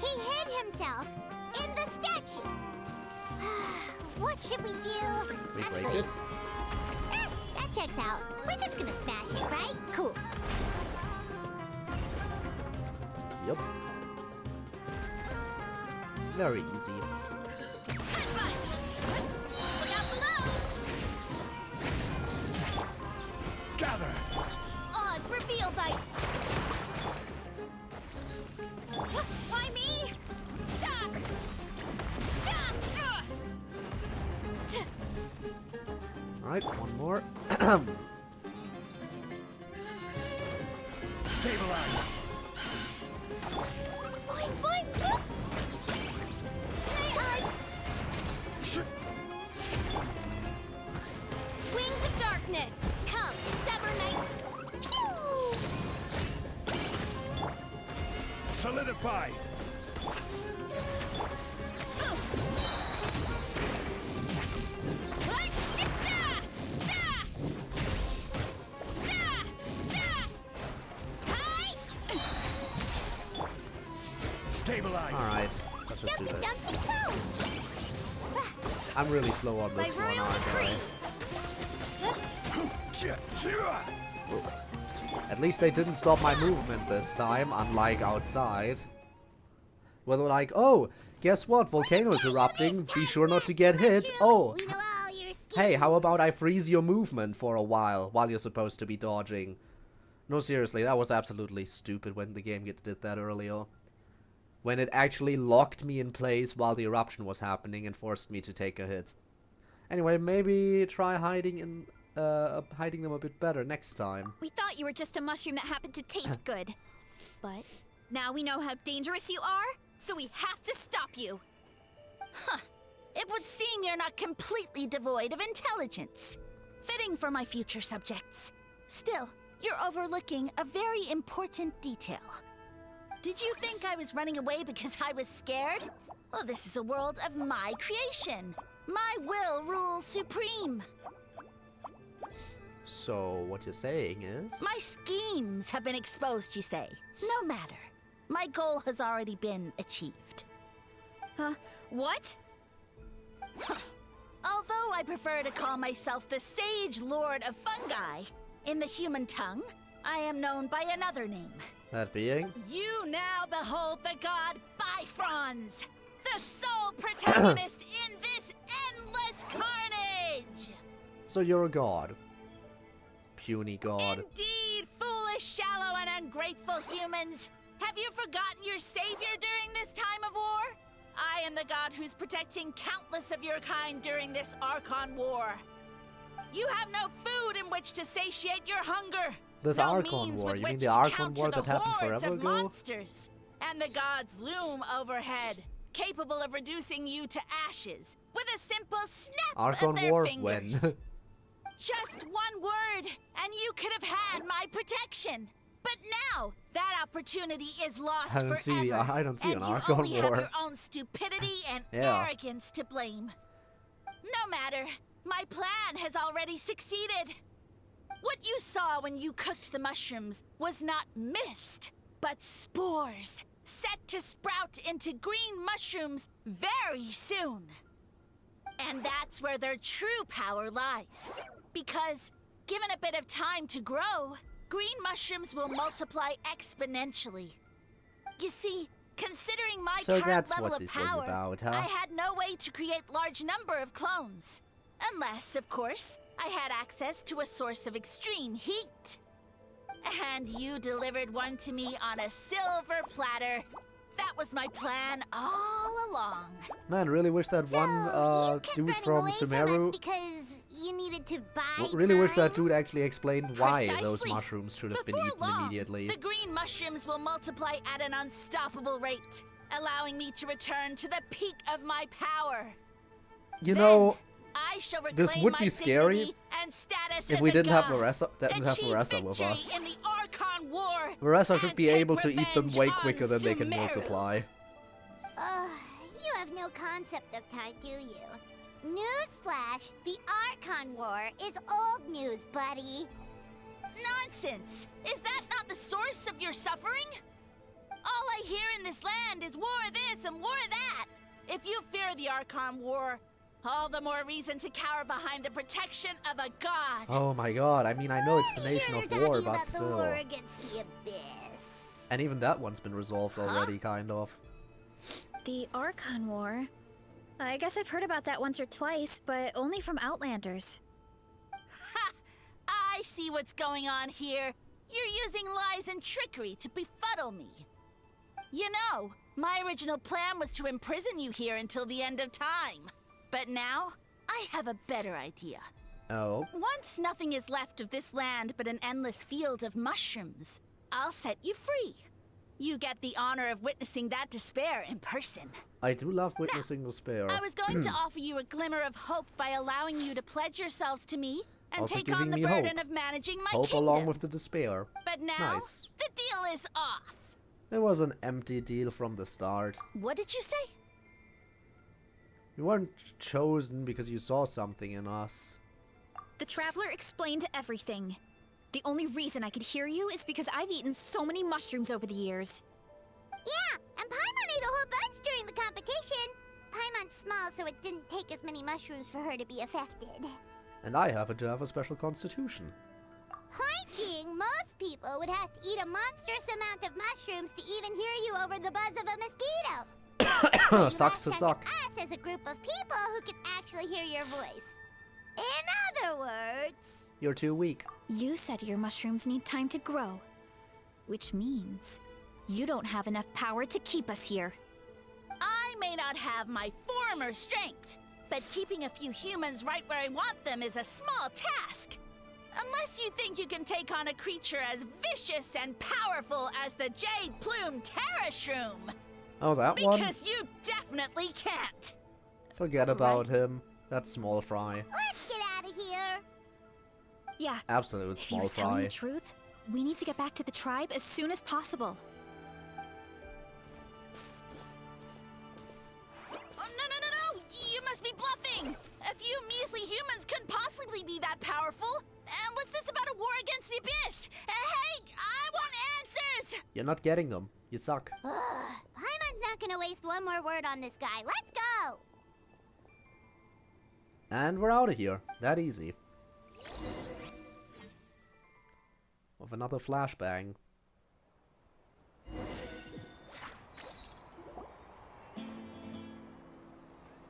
He hid himself in the statue. What should we do? We break Actually, it? that checks out. We're just gonna smash it, right? Cool. Yep. Very easy. Gather. Oz, reveal by... Why me? Alright, one more. Stabilize. Fine. Wings of darkness, come, sever night. Solidify. Stabilize. Alright, let's just do this. I'm really slow on this one, aren't I? At least they didn't stop my movement this time, unlike outside. Where they're like, oh, guess what? Volcano's erupting. Be sure not to get hit. Oh, hey, how about I freeze your movement for a while you're supposed to be dodging? No, seriously, that was absolutely stupid when the game did that earlier. When it actually locked me in place while the eruption was happening and forced me to take a hit. Anyway, maybe try hiding them a bit better next time. We thought you were just a mushroom that happened to taste good. But now we know how dangerous you are, so we have to stop you. Huh. It would seem you're not completely devoid of intelligence. Fitting for my future subjects. Still, you're overlooking a very important detail. Did you think I was running away because I was scared? Well, this is a world of my creation. My will rules supreme. So, what you're saying is... My schemes have been exposed, you say. No matter. My goal has already been achieved. What? Although I prefer to call myself the Sage Lord of Fungi, in the human tongue, I am known by another name. That being? You now behold the god Bifrons, the sole protagonist in this endless carnage! So you're a god. Puny god. Indeed, foolish, shallow, and ungrateful humans! Have you forgotten your savior during this time of war? I am the god who's protecting countless of your kind during this Archon war. You have no food and which to satiate your hunger. This no Archon means War, with you mean which the to Archon counter War the that happened hordes forever of ago? monsters. And the gods loom overhead, capable of reducing you to ashes with a simple snap Archon of their War fingers. when? Just one word, and you could have had my protection. But now, that opportunity is lost I don't see and an you Archon only have War. your own stupidity and Yeah. arrogance to blame. No matter, my plan has already succeeded. What you saw when you cooked the mushrooms was not mist, but spores, set to sprout into green mushrooms very soon. And that's where their true power lies. Because, given a bit of time to grow, green mushrooms will multiply exponentially. You see, considering my So current that's level what of this was power, about, huh? I had no way to create large number of clones. Unless, of course, I had access to a source of extreme heat. And you delivered one to me on a silver platter. That was my plan all along. Man, really wish that one dude from Sumeru. Because you needed to buy Really wish that time? dude actually explained why those Precisely. mushrooms should have been Before eaten long, immediately. The green mushrooms will multiply at an unstoppable rate, allowing me to return to the peak of my power. You know, I shall this reclaim would my be scary dignity and status if as we a didn't have god, Maressa achieve with victory us. in the Archon War, Maressa should and be take able to eat them revenge way on quicker than they can Sumeru. multiply. You have no concept of time, do you? Newsflash, the Archon War is old news, buddy. Nonsense! Is that not the source of your suffering? All I hear in this land is war this and war that. If you fear the Archon War, all the more reason to cower behind the protection of a god. Oh my god, I mean, I know it's the Nation Sure, of you're War, talking but about the still. war against the Abyss. And even that one's been resolved already, kind of. The Archon War? I guess I've heard about that once or twice, but only from Outlanders. Ha! I see what's going on here. You're using lies and trickery to befuddle me. You know, my original plan was to imprison you here until the end of time. But now, I have a better idea. Oh. Once nothing is left of this land but an endless field of mushrooms, I'll set you free. You get the honor of witnessing that despair in person. I do love witnessing despair. I was going to offer you a glimmer of hope by allowing you to pledge yourselves to me and Also take giving on the me burden hope. of managing my Hope kingdom. along with the despair. But now, Nice. the deal is off. It was an empty deal from the start. What did you say? You weren't chosen because you saw something in us. The Traveler explained everything. The only reason I could hear you is because I've eaten so many mushrooms over the years. Yeah, and Paimon ate a whole bunch during the competition. Paimon's small, so it didn't take as many mushrooms for her to be affected. And I happen to have a special constitution. Point being, most people would have to eat a monstrous amount of mushrooms to even hear you over the buzz of a mosquito. Sucks to suck. Us as a group of people who can actually hear your voice. In other words... You're too weak. You said your mushrooms need time to grow. Which means you don't have enough power to keep us here. I may not have my former strength, but keeping a few humans right where I want them is a small task. Unless you think you can take on a creature as vicious and powerful as the Jade Plume Terra Shroom. Oh, that one? Because you definitely can't. Forget about him. That small fry. Let's get out of here. Yeah. Absolute If he small was telling fry. the truth, we need to get back to the tribe as soon as possible. Oh, no! You must be bluffing! A few measly humans couldn't possibly be that powerful. And what's this about a war against the Abyss? Hey, I want answers! You're not getting them. You suck. Paimon's not gonna waste one more word on this guy. Let's go! And we're out of here. That easy. With another flashbang.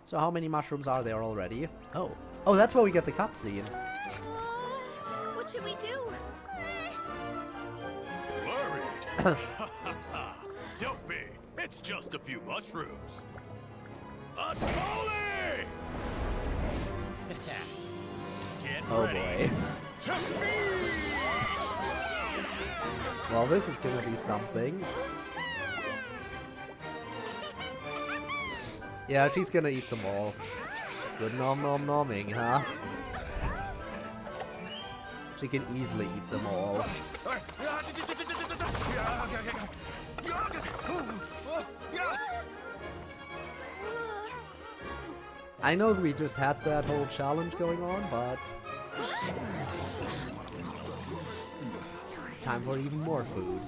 So how many mushrooms are there already? Oh. Oh, that's where we get the cutscene. What should we do? Worried? Don't be. It's just a few mushrooms. Atoli! Get Oh ready. boy. to feast! Well, this is gonna be something. Yeah, she's gonna eat them all. Good nom nom nomming, huh? She can easily eat them all. I know we just had that whole challenge going on, but time for even more food.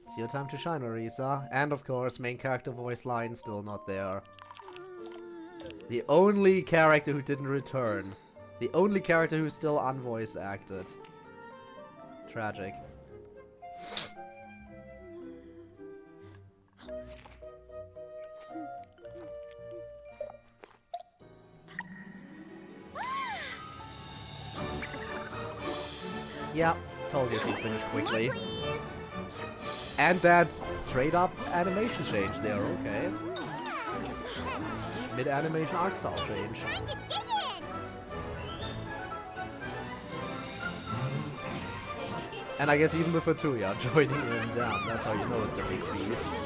It's your time to shine, Orisa. And of course, main character voice line still not there. The only character who didn't return. The only character who's still unvoice acted. Tragic. Yeah, told you she'd finish quickly. And that straight up animation change there, okay. Mid-animation art style change. And I guess even the Fatuya joining in, damn, that's how you know it's a big feast.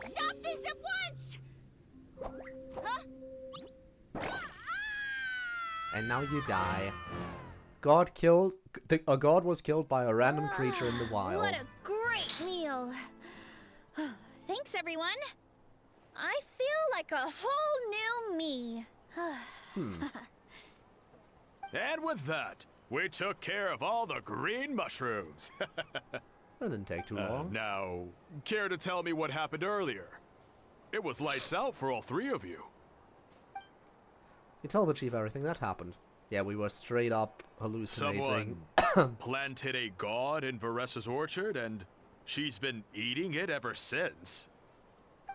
Stop this at once! Huh? And now you die. God killed... A god was killed by a random creature in the wild. What a great meal. Thanks, everyone. I feel like a whole new me. And with that, we took care of all the green mushrooms. That didn't take too long. Now, care to tell me what happened earlier? It was lights out for all three of you. You tell the chief everything that happened. Yeah, we were straight up hallucinating. Someone planted a god in Varessa's orchard, and she's been eating it ever since.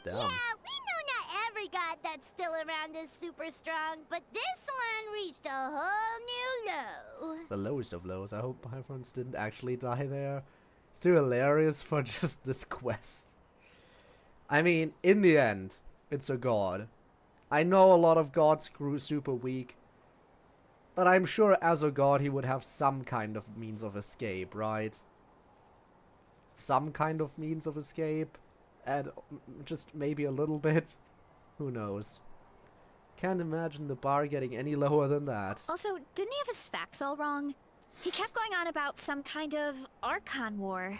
Damn. Yeah, we know not every god that's still around is super strong, but this one reached a whole new low. The lowest of lows. I hope my friends didn't actually die there. It's too hilarious for just this quest. I mean, in the end, it's a god. I know a lot of gods grew super weak, but I'm sure as a god he would have some kind of means of escape, right? Some kind of means of escape, and just maybe a little bit. Who knows? Can't imagine the bar getting any lower than that. Also, didn't he have his facts all wrong? He kept going on about some kind of Archon war.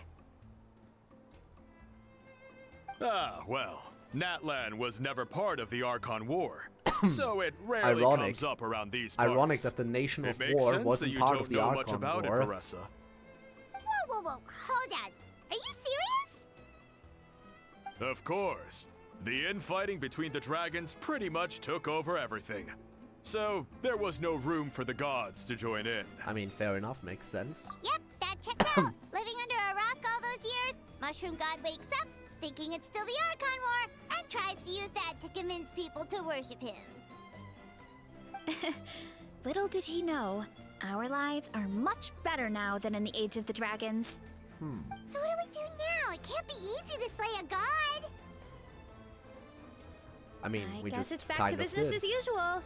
Ah, well, Natlan was never part of the Archon War, so it rarely Ironic. comes up around these parts. Ironic that the Nation of It makes War sense wasn't that you part don't of the know much Archon about War. it, Varessa. Whoa, hold on. Are you serious? Of course. The infighting between the dragons pretty much took over everything. So, there was no room for the gods to join in. I mean, fair enough, makes sense. Yep, that checks out. Living under a rock all those years, Mushroom God wakes up, thinking it's still the Archon War, and tries to use that to convince people to worship him. Little did he know, our lives are much better now than in the Age of the Dragons. So what do we do now? It can't be easy to slay a god. I mean, we Guess just it's back kind to of business did. as usual.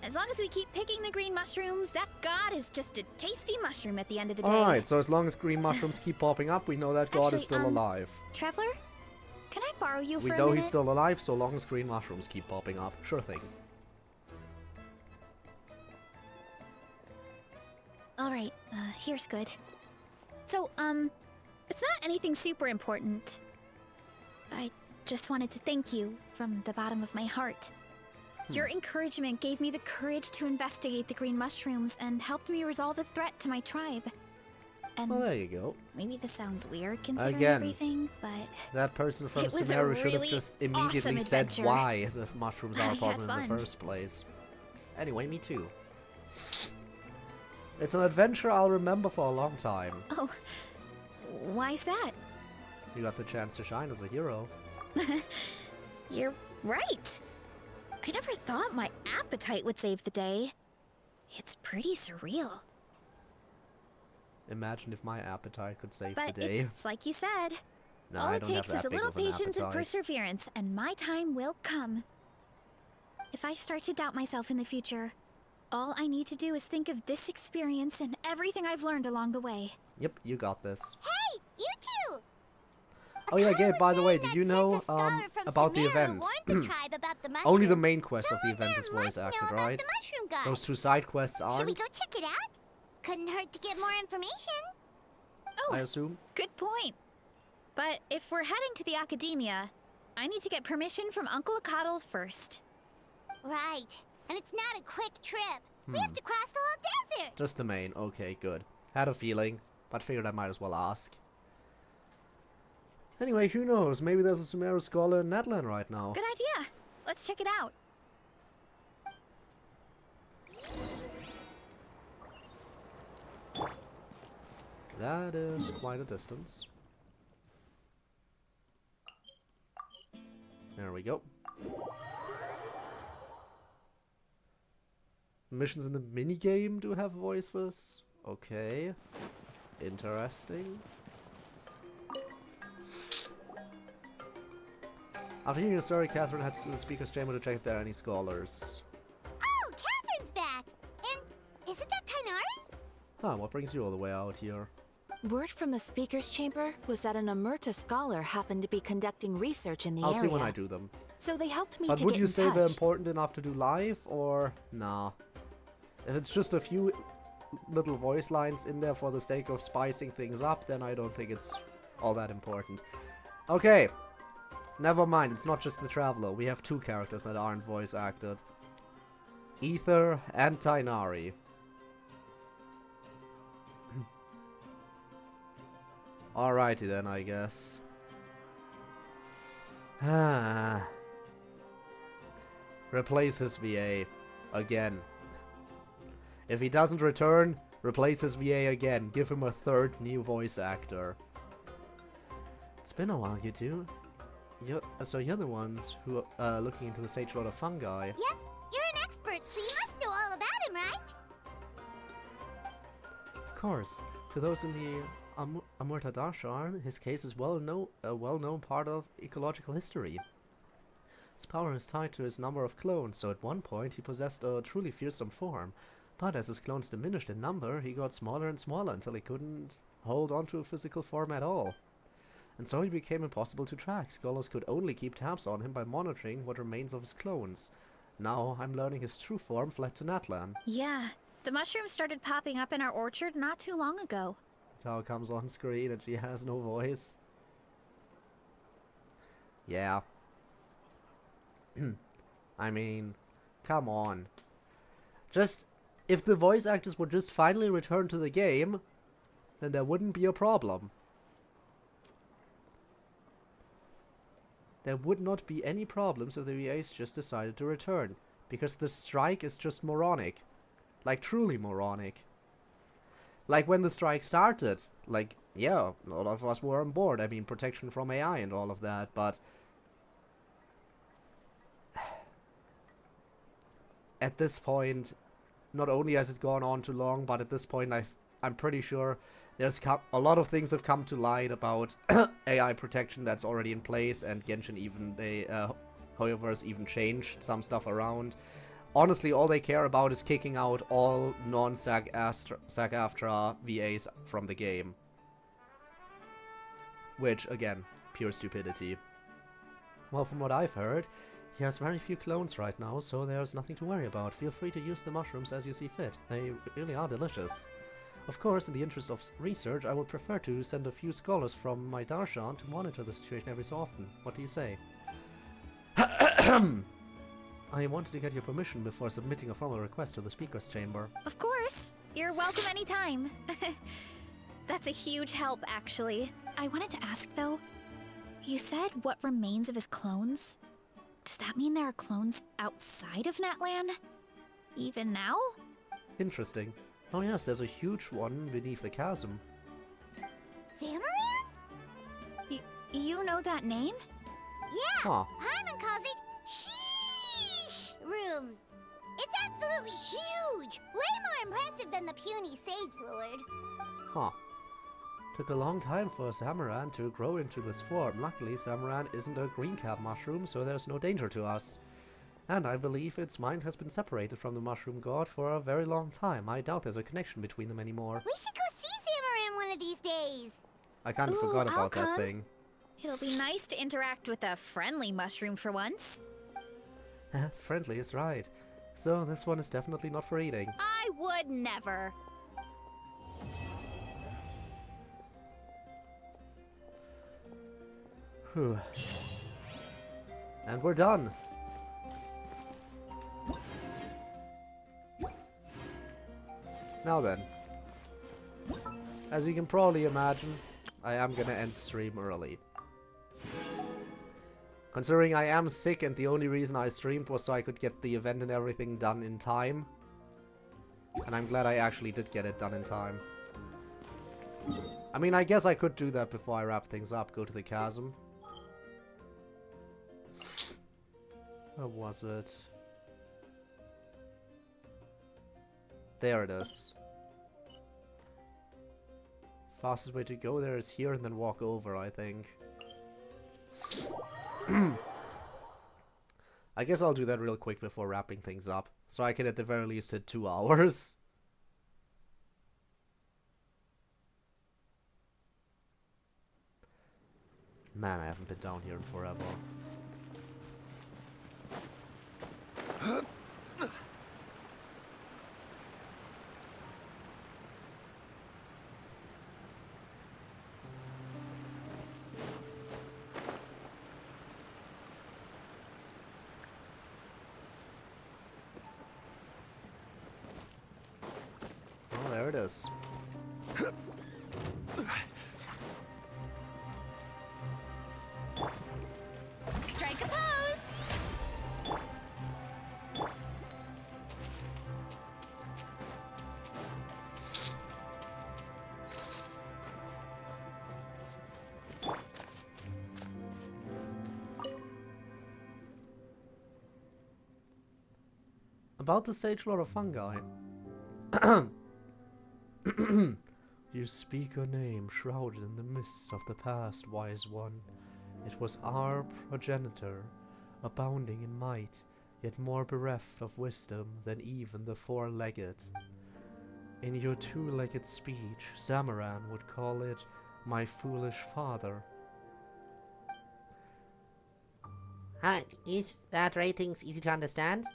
As long as we keep picking the green mushrooms, that god is just a tasty mushroom at the end of the day. Alright, so as long as green mushrooms keep popping up, we know that god Actually, is still alive. Traveler, can I borrow you We for a know minute? he's still alive so long as green mushrooms keep popping up. Sure thing. Alright, here's good. So, it's not anything super important. I just wanted to thank you from the bottom of my heart. Your encouragement gave me the courage to investigate the green mushrooms and helped me resolve a threat to my tribe. And Well, there you go. maybe this sounds weird considering Again, everything, but That person from It was a Sumeru should have really just immediately awesome said adventure. why the mushrooms are I a had problem in the fun. first place. Anyway, me too. It's an adventure I'll remember for a long time. oh, why's that? You got the chance to shine as a hero. You're right. I never thought my appetite would save the day. It's pretty surreal. Imagine if my appetite could save But the day. it's like you said. No, All I it don't have takes is that a big little of an patience and appetite. perseverance, and my time will come. If I start to doubt myself in the future, all I need to do is think of this experience and everything I've learned along the way. Yep, you got this. Hey, you two! Oh yeah, Gabe, by the way, did you know about the event? Only the main quest of the event is voice acted, right? Those 2 side quests Should we aren't, go check it out? Couldn't hurt to get more information. I assume. Good point. But if we're heading to the academia, I need to get permission from Uncle Acatl first. Right. And it's not a quick trip. We have to cross the whole desert. Just the main. Okay, good. Had a feeling, but figured I might as well ask. Anyway, who knows? Maybe there's a Sumeru scholar in Natlan right now. Good idea. Let's check it out. That is quite a distance. There we go. Missions in the minigame do have voices. Okay. Interesting. After hearing the story, Catherine heads to the speaker's chamber to check if there are any scholars. Oh, Catherine's back! And isn't that Tainari? Huh, what brings you all the way out here? Word from the speaker's chamber was that an Emerta scholar happened to be conducting research in the area. I'll see when I do them. So they helped me But to would get you in say touch. they're important enough to do live, or nah? If it's just a few little voice lines in there for the sake of spicing things up, then I don't think it's all that important. Okay. Never mind, it's not just the Traveler. We have 2 characters that aren't voice acted. Ether and Tainari. Alrighty then, I guess. Replace his VA. Again. If he doesn't return, replace his VA again. Give him a 3rd new voice actor. It's been a while, you two. So you're the ones who are looking into the Sage Lord of Fungi. Yep, you're an expert, so you must know all about him, right? Of course. To those in the Amurta Darshan, his case is a well-known part of ecological history. His power is tied to his number of clones, so at one point he possessed a truly fearsome form. But as his clones diminished in number, he got smaller and smaller until he couldn't hold onto a physical form at all. And so he became impossible to track. Scholars could only keep tabs on him by monitoring what remains of his clones. Now I'm learning his true form fled to Natlan. Yeah, the mushrooms started popping up in our orchard not too long ago. Tao comes on screen and she has no voice. Yeah. I mean, come on. Just, if the voice actors would just finally return to the game, then there wouldn't be a problem. There would not be any problems if the VAs just decided to return, because the strike is just moronic. Like, truly moronic. Like, when the strike started, like, yeah, a lot of us were on board. I mean, protection from AI and all of that, but at this point, not only has it gone on too long, but at this point I'm pretty sure there's a lot of things have come to light about AI protection that's already in place, and Genshin even, Hoyoverse even changed some stuff around. Honestly, all they care about is kicking out all non-SAG-AFTRA VAs from the game. Which, again, pure stupidity. Well, from what I've heard, he has very few clones right now, so there's nothing to worry about. Feel free to use the mushrooms as you see fit. They really are delicious. Of course, in the interest of research, I would prefer to send a few scholars from my Darshan to monitor the situation every so often. What do you say? I wanted to get your permission before submitting a formal request to the Speaker's Chamber. Of course. You're welcome anytime. That's a huge help, actually. I wanted to ask, though. You said what remains of his clones? Does that mean there are clones outside of Natlan? Even now? Interesting. Oh yes, there's a huge one beneath the chasm. Zamarin? You know that name? Yeah, Huh. Hyman calls it Sheesh Room. It's absolutely huge! Way more impressive than the puny Sage Lord. Huh. Took a long time for Samaran to grow into this form. Luckily, Samaran isn't a green cap mushroom, so there's no danger to us. And I believe its mind has been separated from the mushroom god for a very long time. I doubt there's a connection between them anymore. We should go see Samaran one of these days. I kind of forgot about that thing. It'll be nice to interact with a friendly mushroom for once. Friendly is right. So this one is definitely not for eating. I would never. Whew. And we're done. Now then, as you can probably imagine, I am gonna end the stream early. Considering I am sick and the only reason I streamed was so I could get the event and everything done in time. And I'm glad I actually did get it done in time. I mean, I guess I could do that before I wrap things up, go to the chasm. Where was it? There it is. Fastest way to go there is here and then walk over, I think. I guess I'll do that real quick before wrapping things up, so I can at the very least hit 2 hours. Man, I haven't been down here in forever. Oh, there it is. Strike a pose! About the Sage Lord of Fungi. You speak a name shrouded in the mists of the past, wise one. It was our progenitor, abounding in might, yet more bereft of wisdom than even the four-legged. In your two-legged speech, Samaran would call it my foolish father. Is that ratings easy to understand?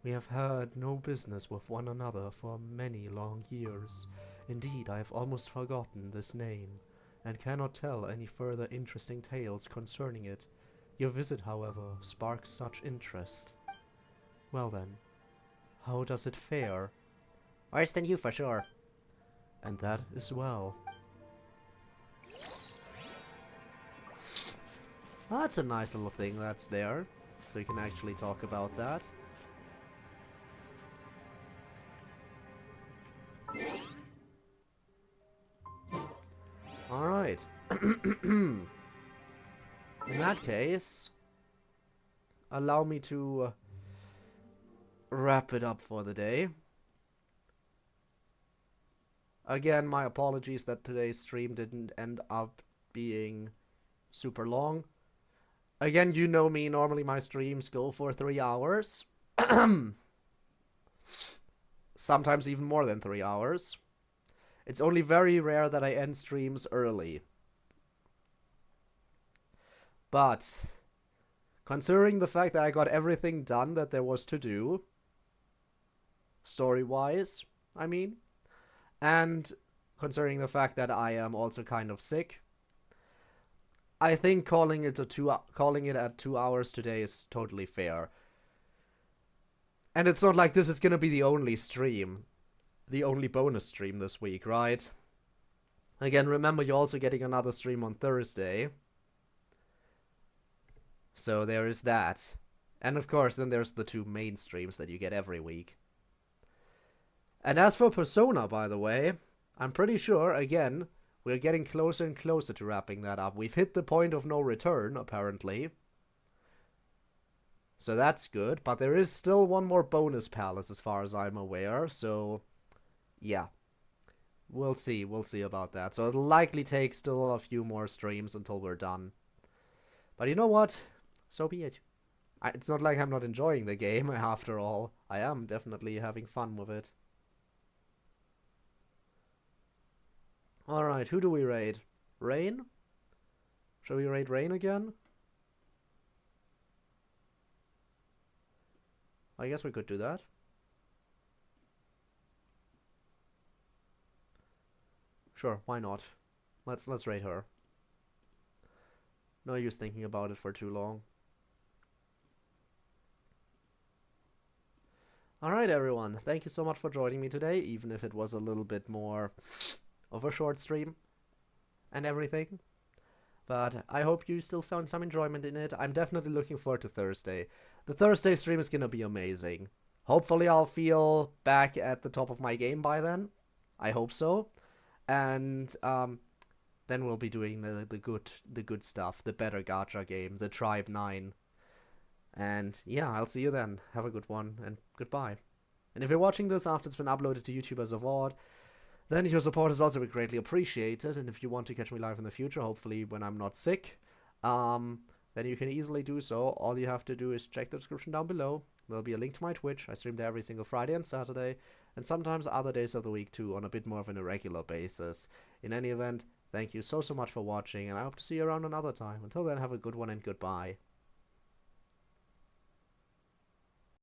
We have had no business with one another for many long years. Indeed, I have almost forgotten this name, and cannot tell any further interesting tales concerning it. Your visit, however, sparks such interest. Well then, how does it fare? Worse than you, for sure. And that is well. Well, that's a nice little thing that's there, so you can actually talk about that. Alright. In that case, allow me to wrap it up for the day. Again, my apologies that today's stream didn't end up being super long. Again, you know me, normally my streams go for 3 hours. Sometimes even more than 3 hours. It's only very rare that I end streams early. But, considering the fact that I got everything done that there was to do, story-wise, I mean, and considering the fact that I am also kind of sick, I think calling it at 2 hours today is totally fair. And it's not like this is gonna be the only stream. The only bonus stream this week, right? Again, remember you're also getting another stream on Thursday. So there is that. And of course, then there's the 2 main streams that you get every week. And as for Persona, by the way, I'm pretty sure, again, we're getting closer and closer to wrapping that up. We've hit the point of no return, apparently. So that's good, but there is still one more bonus palace as far as I'm aware, so yeah. we'll see about that. So it'll likely take still a few more streams until we're done. But you know what? So be it. It's not like I'm not enjoying the game, after all. I am definitely having fun with it. Alright, who do we raid? Rain? Shall we raid Rain again? I guess we could do that. Sure, why not? Let's raid her. No use thinking about it for too long. Alright everyone, thank you so much for joining me today, even if it was a little bit more of a short stream and everything. But I hope you still found some enjoyment in it. I'm definitely looking forward to Thursday. The Thursday stream is gonna be amazing. Hopefully I'll feel back at the top of my game by then. I hope so. And then we'll be doing the good stuff, the better gacha game, the Tribe 9. And yeah, I'll see you then. Have a good one, and goodbye. And if you're watching this after it's been uploaded to YouTube as a VOD, then your support is also greatly appreciated. And if you want to catch me live in the future, hopefully when I'm not sick, then you can easily do so. All you have to do is check the description down below. There'll be a link to my Twitch. I stream there every single Friday and Saturday, and sometimes other days of the week too, on a bit more of an irregular basis. In any event, thank you so much for watching, and I hope to see you around another time. Until then, have a good one and goodbye.